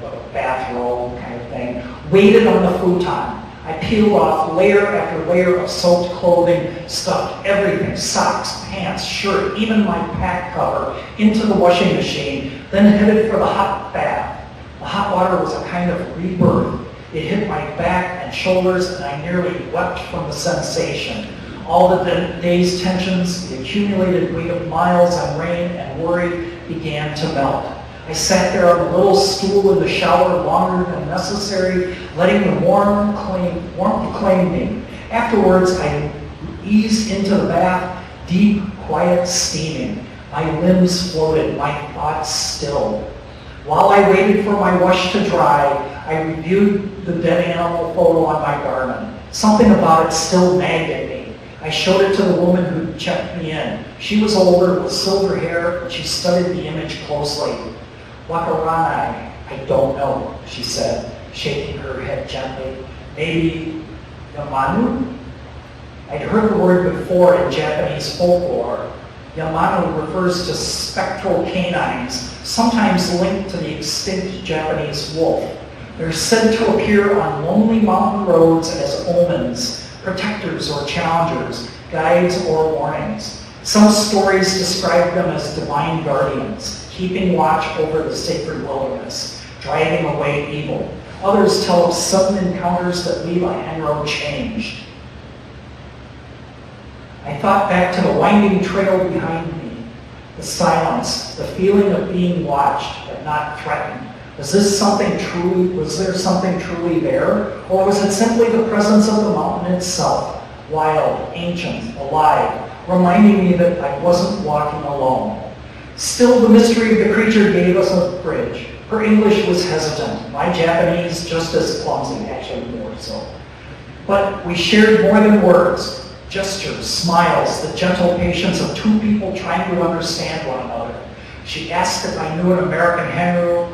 a bathrobe kind of thing, waited on the futon. I peeled off layer after layer of soaked clothing, stuffed everything, socks, pants, shirt, even my pack cover, into the washing machine, then headed for the hot bath. The hot water was a kind of rebirth. It hit my back and shoulders, and I nearly wept from the sensation. All the day's tensions, the accumulated weight of miles on rain and worry began to melt. I sat there on a little stool in the shower longer than necessary, letting the warmth claim me. Afterwards, I eased into the bath, deep, quiet steaming. My limbs floated, my thoughts stilled. While I waited for my wash to dry, I reviewed the dead animal photo on my garment. Something about it still nagged at me. I showed it to the woman who checked me in. She was older with silver hair, and she studied the image closely. Wakaranai, I don't know, she said, shaking her head gently. Maybe Yamanu? I'd heard the word before in Japanese folklore. Yamanu refers to spectral canines, sometimes linked to the extinct Japanese wolf. They're said to appear on lonely mountain roads as omens, protectors or challengers, guides or warnings. Some stories describe them as divine guardians, keeping watch over the sacred wilderness, driving away evil. Others tell of sudden encounters that leave a henro changed. I thought back to the winding trail behind me, the silence, the feeling of being watched but not threatened. Was there something truly there? Or was it simply the presence of the mountain itself, wild, ancient, alive, reminding me that I wasn't walking alone? Still, the mystery of the creature gave us a bridge. Her English was hesitant, my Japanese just as clumsy, actually more so. But we shared more than words. Gestures, smiles, the gentle patience of two people trying to understand one another. She asked if I knew an American henro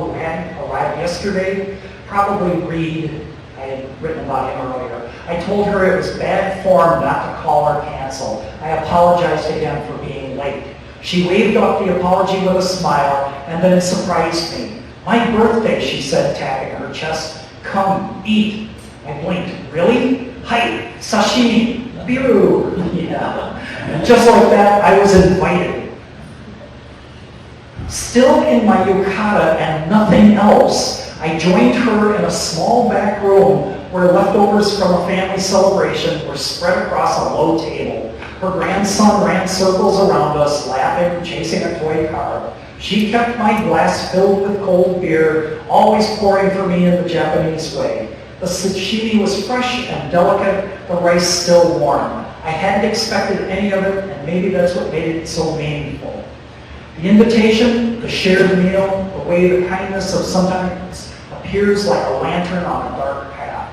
who hadn't arrived yesterday, probably Reed. I had written about him earlier. I told her it was bad form not to call or cancel. I apologized again for being late. She waved off the apology with a smile, and then it surprised me. My birthday, she said, tapping her chest. Come, eat. I blinked. Really? Hi, sashimi. Biru. Yeah. And just like that, I was invited. Still in my yukata and nothing else, I joined her in a small back room where leftovers from a family celebration were spread across a low table. Her grandson ran circles around us, laughing, chasing a toy car. She kept my glass filled with cold beer, always pouring for me in the Japanese way. The sashimi was fresh and delicate, the rice still warm. I hadn't expected any of it, and maybe that's what made it so meaningful. The invitation, the shared meal, the way the kindness of sometimes appears like a lantern on a dark path.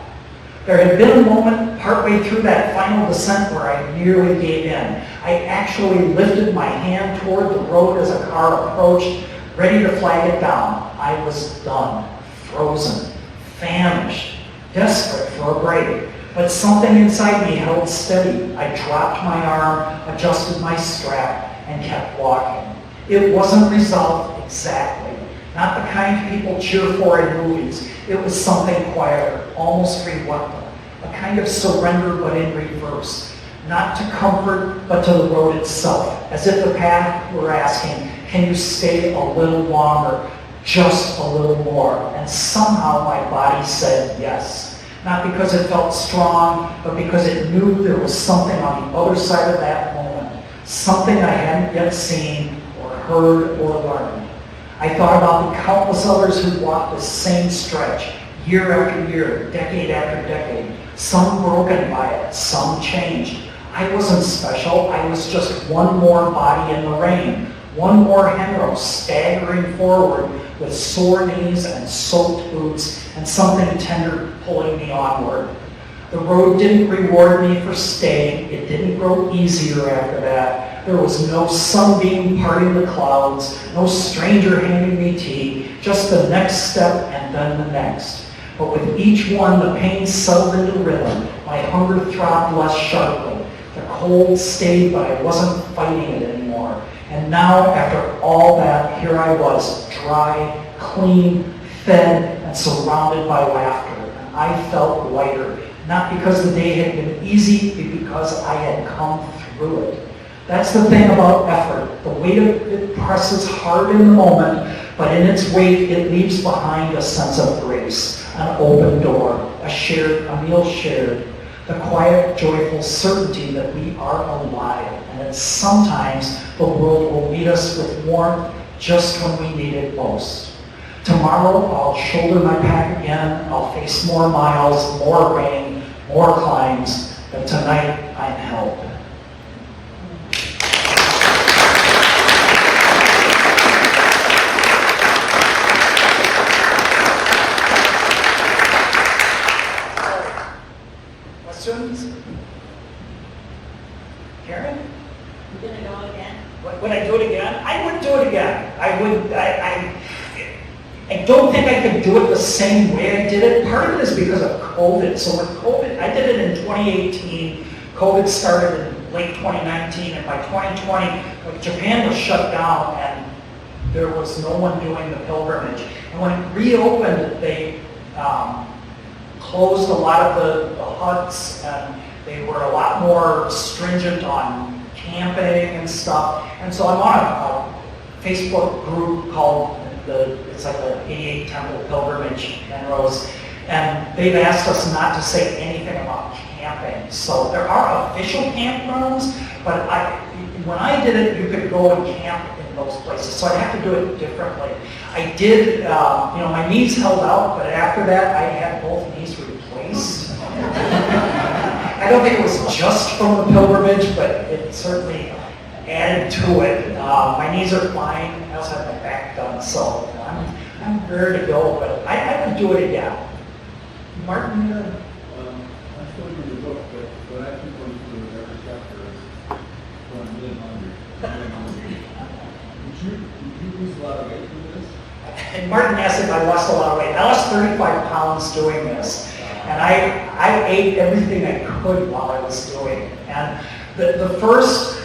There had been a moment partway through that final descent where I nearly gave in. I actually lifted my hand toward the road as a car approached, ready to flag it down. I was done, frozen, famished, desperate for a break. But something inside me held steady. I dropped my arm, adjusted my strap, and kept walking. It wasn't resolved exactly. Not the kind people cheer for in movies. It was something quieter, almost reluctant. A kind of surrender, but in reverse. Not to comfort, but to the road itself. As if the path were asking, can you stay a little longer? Just a little more. And somehow my body said yes. Not because it felt strong, but because it knew there was something on the other side of that moment. Something I hadn't yet seen, or heard, or learned. I thought about the countless others who walked this same stretch, year after year, decade after decade. Some broken by it, some changed. I wasn't special, I was just one more body in the rain. One more henro staggering forward with sore knees and soaked boots and something tender pulling me onward. The road didn't reward me for staying. It didn't grow easier after that. There was no sunbeam parting the clouds, no stranger handing me tea, just the next step and then the next. But with each one, the pain settled into rhythm. My hunger throbbed less sharply. The cold stayed, but I wasn't fighting it anymore. And now, after all that, here I was, dry, clean, fed, and surrounded by laughter. And I felt lighter, not because the day had been easy, but because I had come through it. That's the thing about effort. The weight of it presses hard in the moment, but in its weight, it leaves behind a sense of grace, an open door, a meal shared, the quiet, joyful certainty that we are alive, and that sometimes the world will meet us with warmth just when we need it most. Tomorrow, I'll shoulder my pack again, I'll face more miles, more rain, more climbs, but tonight I'm held. don't think I could do it the same way I did it. Part of it is because of COVID. So with COVID, I did it in 2018. COVID started in late 2019, and by 2020, Japan was shut down, and there was no one doing the pilgrimage. And when it reopened, they closed a lot of the huts, and they were a lot more stringent on camping and stuff. And so I'm on a Facebook group called it's like the 88 Temple Pilgrimage Penrose, and they've asked us not to say anything about camping. So there are official campgrounds, but when I did it, you could go and camp in those places. So I'd have to do it differently. I did, my knees held out, but after that, I had both knees replaced. I don't think it was just from the pilgrimage, but it certainly added to it. My knees are fine. I also have my back done, so I'm ready to go. But I would do it again. Martin? I'm still reading the book, but what I keep going through every chapter is when I'm really hungry. Did you lose a lot of weight through this? And Martin asked if I lost a lot of weight. I lost 35 pounds doing this. And I ate everything I could while I was doing it. And the first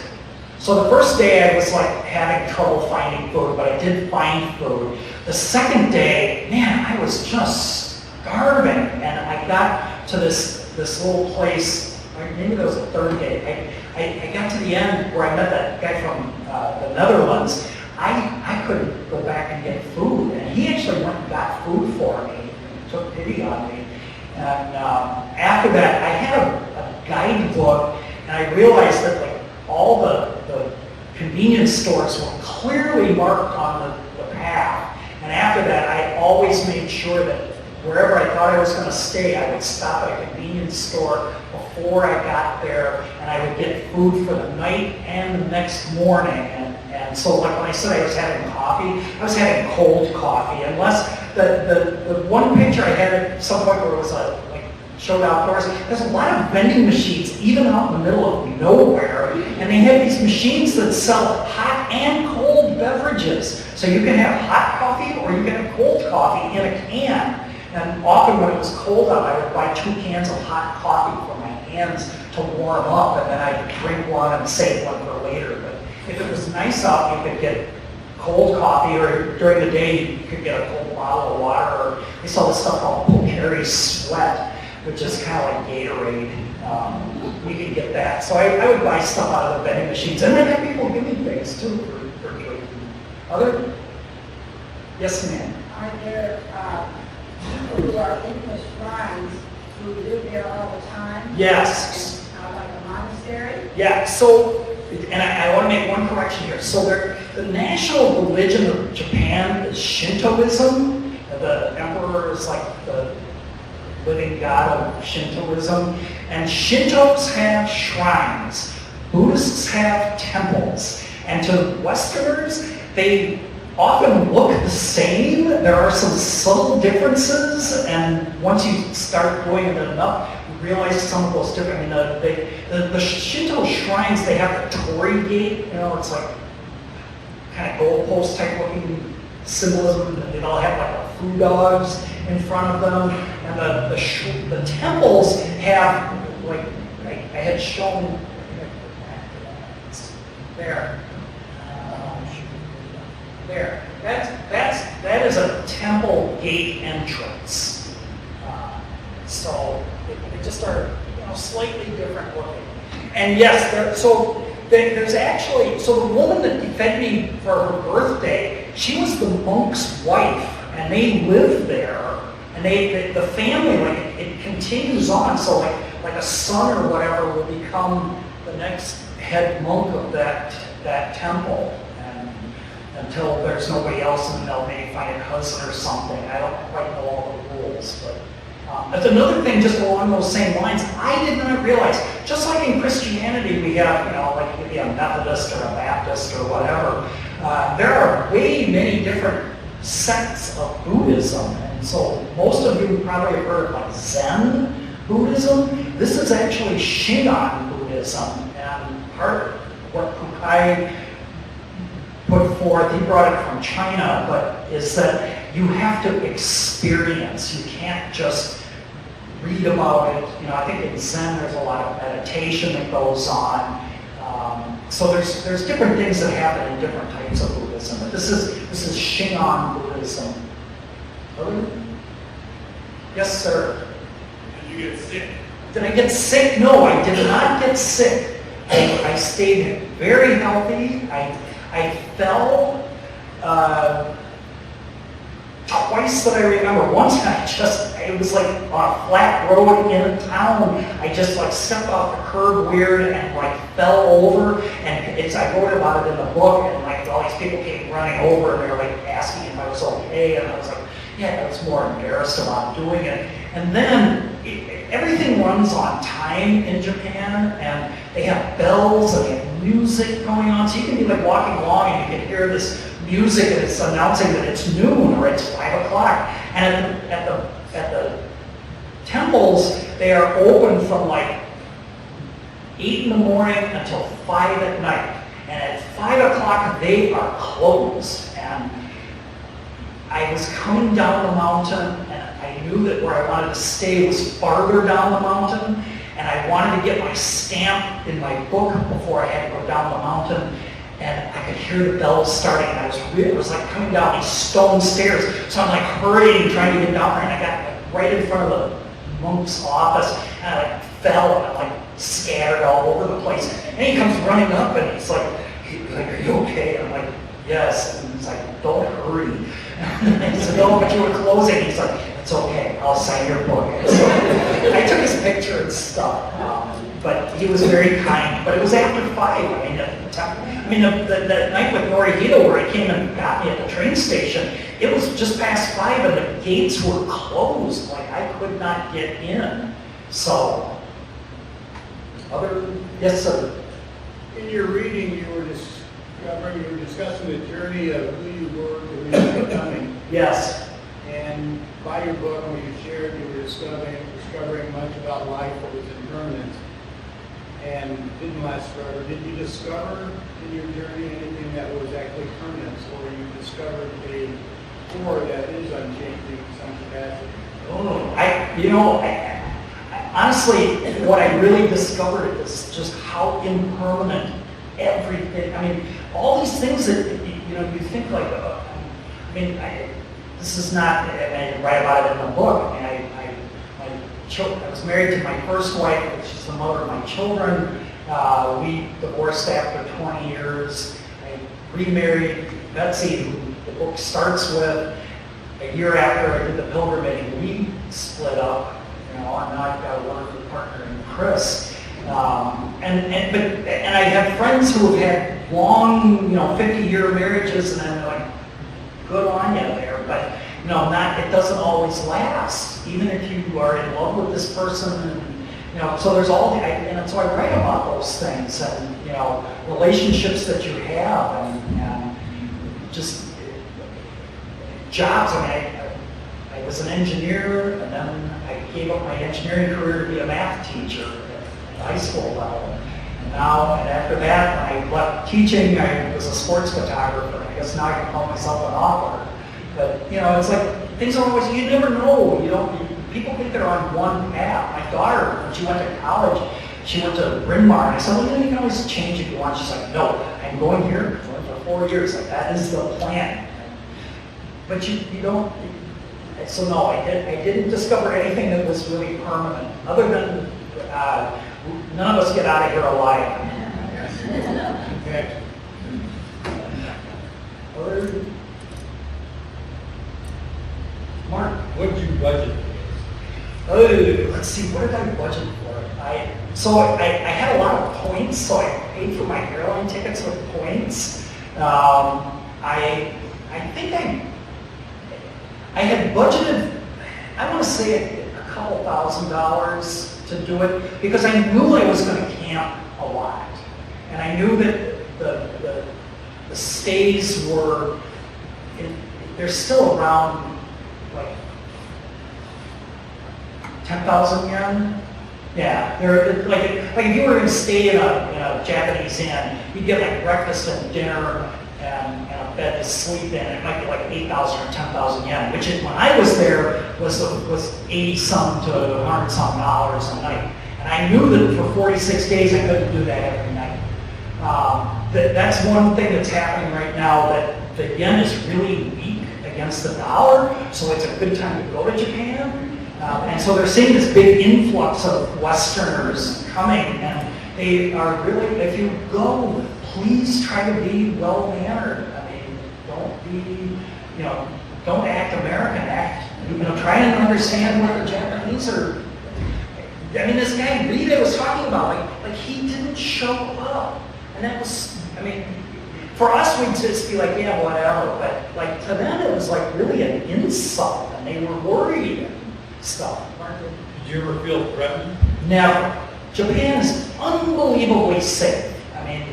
day I was like having trouble finding food, but I did find food. The second day, man, I was just starving. And I got to this little place, maybe that was the third day. I got to the end where I met that guy from the Netherlands. I couldn't go back and get food. And he actually went and got food for me, took pity on me. And after that, I had a guidebook, and I realized that like all the convenience stores were clearly marked on the path. And after that, I always made sure that wherever I thought I was going to stay, I would stop at a convenience store before I got there, and I would get food for the night and the next morning. And so like when I said I was having coffee, I was having cold coffee, unless the one picture I had at some point where it was showed outdoors, there's a lot of vending machines even out in the middle of nowhere, and they have these machines that sell hot and cold beverages. So you can have hot coffee or you can have cold coffee in a can. And often when it was cold out, I would buy 2 cans of hot coffee for my hands to warm up, and then I'd drink one and save one for later. But if it was nice out, you could get cold coffee, or during the day you could get a cold bottle of water, or they sell this stuff called Pocari Sweat, which is kind of like Gatorade. We could get that. So I would buy stuff out of the vending machines, and then have people give me things too for drinking. Other? Yes, ma'am. Are there people who are in the shrines who live there all the time? Yes. Like a monastery? Yeah, so, and I want to make one correction here. So the national religion of Japan is Shintoism. The emperor is like the living god of Shintoism. And Shintos have shrines. Buddhists have temples. And to Westerners, they often look the same. There are some subtle differences, and once you start going into it enough, you realize some of those different. The Shinto shrines, they have the torii gate. It's like kind of goalpost type looking symbolism. They all have like food dogs in front of them, and the temples have like I had shown there. There. That is a temple gate entrance. So they just are slightly different looking. And yes, there's actually, so the woman that fed me for her birthday, she was the monk's wife, and they lived there. And the family, like it continues on. So like a son or whatever will become the next head monk of that temple. Until there's nobody else, and they'll maybe find a cousin or something. I don't quite know all the rules, but that's another thing just along those same lines. I did not realize, just like in Christianity we have, like you could be a Methodist or a Baptist or whatever, there are way many different sects of Buddhism. And so most of you probably have heard of like Zen Buddhism. This is actually Shingon Buddhism, and part of what Kukai put forth, he brought it from China, but is that you have to experience. You can't just read about it. You know, I think in Zen there's a lot of meditation that goes on. So there's different things that happen in different types of Buddhism. But this is Shingon Buddhism. Yes, sir. Did you get sick? Did I get sick? No, I did not get sick. I stayed very healthy. I fell twice that I remember. Once it was like on a flat road in a town. I just like stepped off the curb weird and like fell over. And I wrote about it in the book, and like all these people came running over and they were like asking if I was okay. And I was like, yeah, I was more embarrassed about doing it. And then everything runs on time in Japan, and they have bells and they have music going on. So you can be like walking along and you can hear this music and it's announcing that it's noon or it's 5 o'clock. And at the temples, they are open from like 8 in the morning until 5 at night. And at 5 o'clock, they are closed. And I was coming down the mountain, and I knew that where I wanted to stay was farther down the mountain, and I wanted to get my stamp in my book before I had to go down the mountain, and I could hear the bells starting, and it was like coming down these stone stairs, so I'm like hurrying, trying to get down there, and I got like right in front of the monk's office, and I like fell, and I like scattered all over the place, and he comes running up, and he's like, are you okay? And I'm like, yes, and he's like, don't hurry. And I said, no, but you were closing. He's like, it's okay, I'll sign your book. And so I took his picture and stuff, but he was very kind. But it was after 5. I mean, the night with Norihito where he came and got me at the train station, it was just past 5 and the gates were closed. Like I could not get in. So, yes, sir. In your reading, you were discussing the journey of who you were to who you're becoming. Yes. And by your book, when you shared, you were discovering much about life that was impermanent and didn't last forever. Did you discover in your journey anything that was actually permanent, or you discovered a core that is unchanging in some capacity? Honestly, what I really discovered is just how impermanent everything. I mean, all these things that you think like. This is not. I write about it in the book. I mean, I was married to my first wife, she's the mother of my children. We divorced after 20 years. I remarried Betsy, who the book starts with. A year after I did the pilgrimage, we split up. And now I've got a wonderful partner in Chris. And I have friends who have had long, 50-year marriages, and then they're like, good on you there. But it doesn't always last, even if you are in love with this person. And, so there's and so I write about those things, and relationships that you have, and just jobs. I was an engineer, and then I gave up my engineering career to be a math teacher at high school level. And after that, when I left teaching, I was a sports photographer. I guess now I can call myself an author. But it's like things are always, you never know. People think they're on one path. My daughter, when she went to college, she went to Bryn Mawr, and I said, well, you can always change if you want. She's like, no, I'm going here for 4 years. Like, that is the plan. But you don't. So no, I didn't discover anything that was really permanent, other than none of us get out of here alive. Okay. Mark, What did you budget for? Let's see, what did I budget for? I had a lot of points, so I paid for my airline tickets with points. I think I had budgeted, I want to say a couple $1,000s to do it, because I knew I was going to camp a lot. And I knew that the stays were, they're still around like 10,000 yen. Yeah, they're like if you were going to stay in a Japanese inn, you'd get like breakfast and dinner, and a bed to sleep in. It might be like 8,000 or 10,000 yen, which when I was there was 80 some to 100 some dollars a night. And I knew that for 46 days I couldn't do that every night. That's one thing that's happening right now, that the yen is really weak against the dollar, so it's a good time to go to Japan. And so they're seeing this big influx of Westerners coming, and they are really, if you go, please try to be well-mannered. I mean, don't be, don't act American, try and understand what the Japanese are. I mean, this guy Rita was talking about, like he didn't show up. And that was, I mean, for us, we'd just be like, yeah, whatever. But like to them, it was like really an insult, and they were worried and stuff. Did you ever feel threatened? Never. Japan is unbelievably safe. I mean,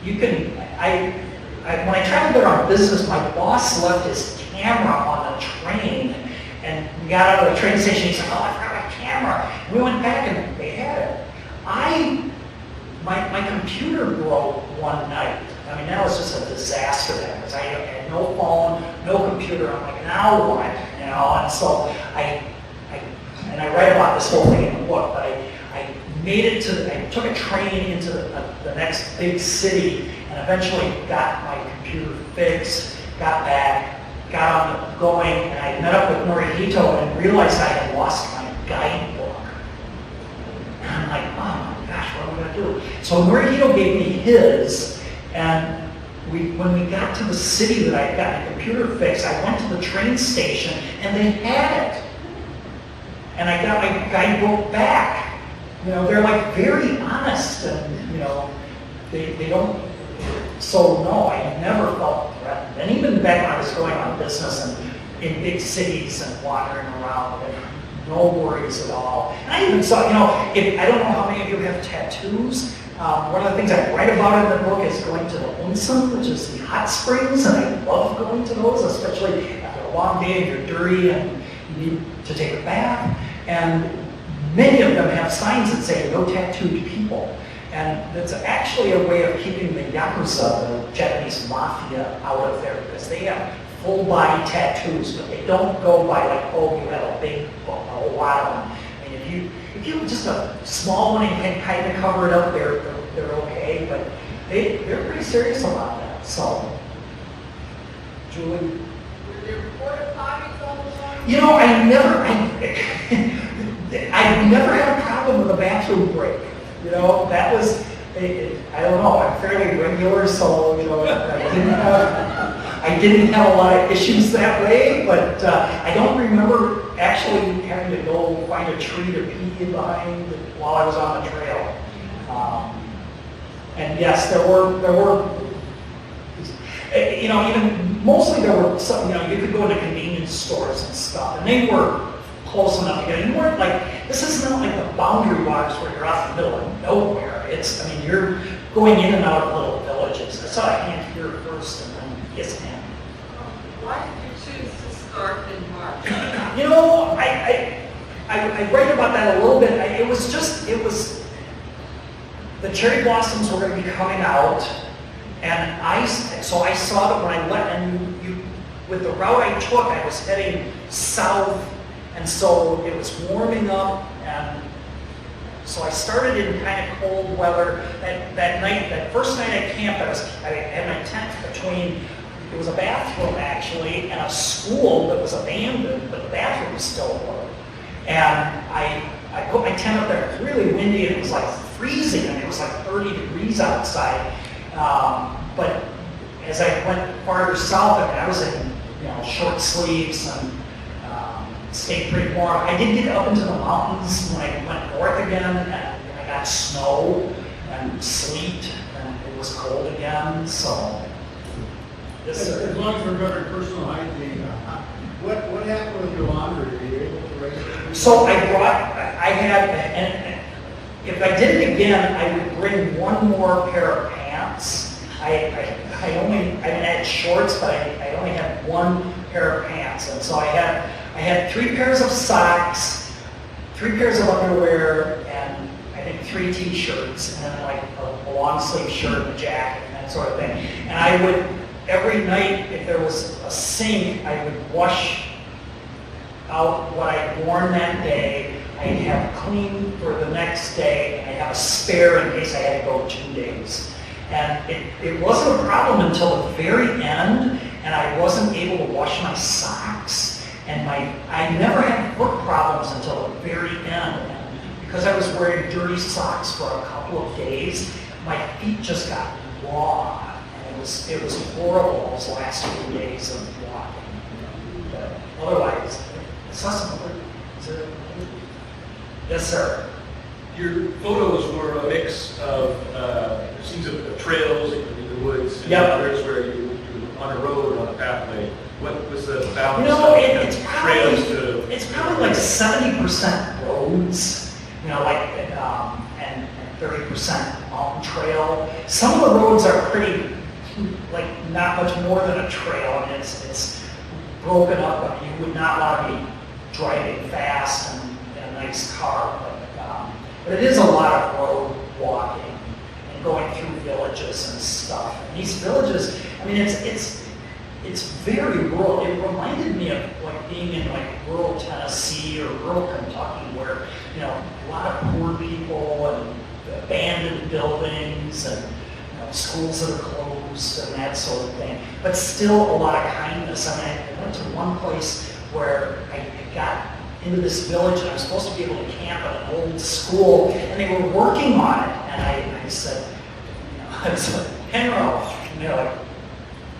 you can, when I traveled there on business, my boss left his camera on the train, and we got out of the train station, he said, oh, I forgot my camera. We went back and they had it. My computer broke one night. I mean, that was just a disaster then, because I had no phone, no computer. I'm like, now what? And so I write about this whole thing in the book, but I took a train into the next big city, and eventually got my computer fixed, got back, got on going, and I met up with Norihito and realized I had lost my guidebook. And I'm like, oh my gosh, what am I going to do? So Norihito gave me his, and when we got to the city that I got my computer fixed, I went to the train station, and they had it. And I got my guidebook back. They're like very honest, and they don't. So no, I never felt threatened. And even back when I was going on business and in big cities and wandering around, no worries at all. And I even saw, I don't know how many of you have tattoos. One of the things I write about in the book is going to the onsen, which is the hot springs, and I love going to those, especially after a long day and you're dirty and you need to take a bath. And many of them have signs that say no tattooed people. And it's actually a way of keeping the Yakuza, the Japanese mafia, out of there, because they have full body tattoos, but they don't go by like, oh, you have a lot of them. I mean, if you just a small one and you can kind of cover it up, they're okay, but they're pretty serious about that. So, Julie? Were there porta potties all the time? I never had a problem with a bathroom break. That was, I don't know, I'm fairly regular, so, I didn't have a lot of issues that way, but I don't remember actually having to go find a tree to pee behind while I was on the trail. And yes, there were, even mostly there were some, you could go to convenience stores and stuff, and they were close enough together. You weren't like, this is not like the boundary waters where you're out in the middle of nowhere. You're going in and out of little villages. I saw a hand here first, and then yes, ma'am. Why did you choose to start in March? I write about that a little bit. It was the cherry blossoms were going to be coming out, and so I saw that when I went, and with the route I took, I was heading south, and so it was warming up, and so I started in kind of cold weather. That night, that first night I camped, I had my tent between, it was a bathroom actually, and a school that was abandoned, but the bathroom was still warm. And I put my tent up there. It was really windy, and it was like freezing, and it was like 30 degrees outside. But as I went farther south, I was in short sleeves and stayed pretty warm. I did get up into the mountains when I went north again, and I got snow and sleet, and it was cold again. So as long as we're covering personal hygiene, what happened with your laundry? Were you able to raise it? So I had, and if I did it again, I would bring one more pair of pants. I had shorts, but I only had one pair of pants, and so I had 3 pairs of socks, 3 pairs of underwear, and I think 3 t-shirts, and then like a long sleeve shirt and a jacket, and that sort of thing. And I would, every night, if there was a sink, I would wash out what I'd worn that day. I'd have clean for the next day, and I'd have a spare in case I had to go 2 days. And it wasn't a problem until the very end, and I wasn't able to wash my socks. And I never had foot problems until the very end. And because I was wearing dirty socks for a couple of days, my feet just got raw. And it was horrible those last few days of walking. But otherwise, yes, sir. Your photos were a mix of scenes of trails in the woods, and Yep. others where you were on a road, on a pathway. What was the balance No, of it's trails to? it's probably like 70% roads, like, and 30% mountain trail. Some of the roads are pretty, like, not much more than a trail, and it's broken up. I mean, you would not want to be driving fast and in a nice car, but it is a lot of road walking and going through villages and stuff. And these villages, I mean, it's very rural. It reminded me of like being in like rural Tennessee or rural Kentucky, where a lot of poor people and abandoned buildings and schools that are closed and that sort of thing. But still a lot of kindness. I mean, I went to one place where I got into this village, and I was supposed to be able to camp at an old school, and they were working on it. And I said, Henro, and they're like,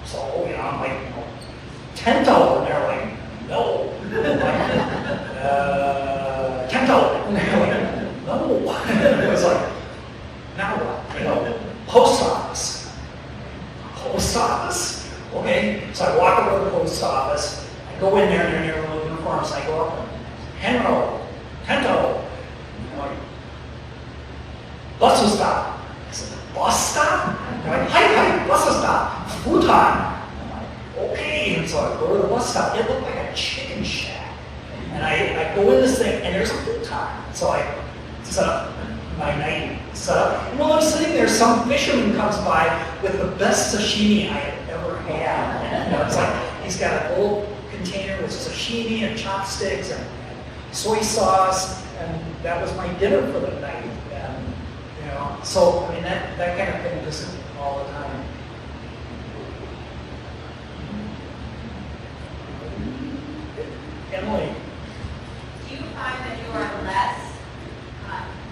so, I'm like, Tento, and they're like, no. I'm like, Tento, and they're like, no. And it was like, now what? Post office. Post office? Okay, so I walk over to the post office, I go in there, and they're in their little uniforms, and I go up, Henro, Tento. I'm like, bus will stop. I said, bus stop? They're like, hi, bus will stop. Futon. I'm like, okay. And so I go to the bus stop. It looked like a chicken shack. And I go in this thing, and there's a futon. So I set up my night setup. And while I'm sitting there, some fisherman comes by with the best sashimi I had ever had. And it's like, he's got a little container with sashimi and chopsticks and soy sauce, and that was my dinner for the night. And so I mean that kind of thing isn't all the time. Emily, Do you find that you are less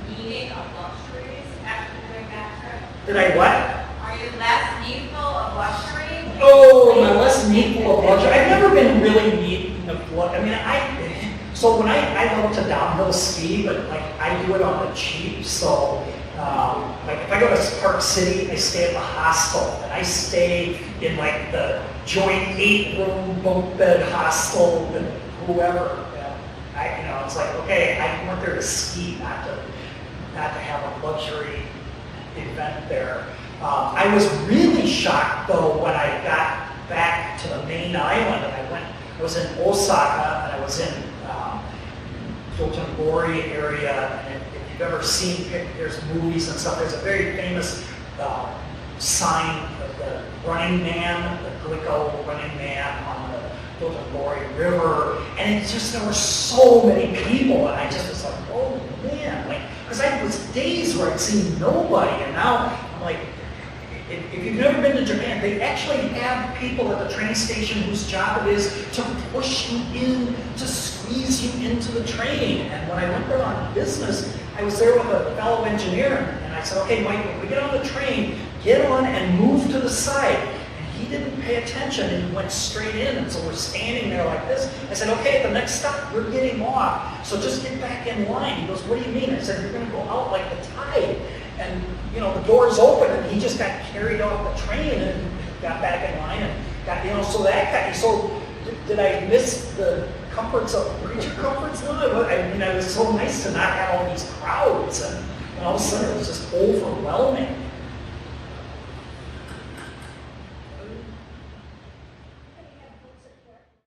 needing of luxuries after doing that trip? did I what? Are you less needful of luxury? Oh, my less needful of luxury. I've never been really needing of luxury. I mean, so when I love to downhill ski, but like I do it on the cheap. So like if I go to Park City, I stay at the hostel, and I stay in like the joint 8-room bunk bed hostel with whoever. And it's like, okay, I went there to ski, not to have a luxury event there. I was really shocked though when I got back to the main island, and I was in Osaka, and I was in Dotonbori area, and if you've ever seen there's movies and stuff, there's a very famous sign of the running man, the Glico running man on the Dotonbori River, and it's just, there were so many people, and I just was like, oh man, like, because I was days where I'd seen nobody, and now I'm like, if you've never been to Japan, they actually have people at the train station whose job it is to push you in, to squeeze you into the train. And when I went there on business, I was there with a fellow engineer, and I said, okay, Mike, when we get on the train, get on and move to the side. And he didn't pay attention, and he went straight in, and so we're standing there like this. I said, okay, at the next stop, we're getting off, so just get back in line. He goes, what do you mean? I said, you're going to go out like the tide. And, the door's open, and he just got carried off the train and got back in line and got, so that got, so did I miss the comforts of creature comforts? No, I mean, it was so nice to not have all these crowds, and all of a sudden it was just overwhelming.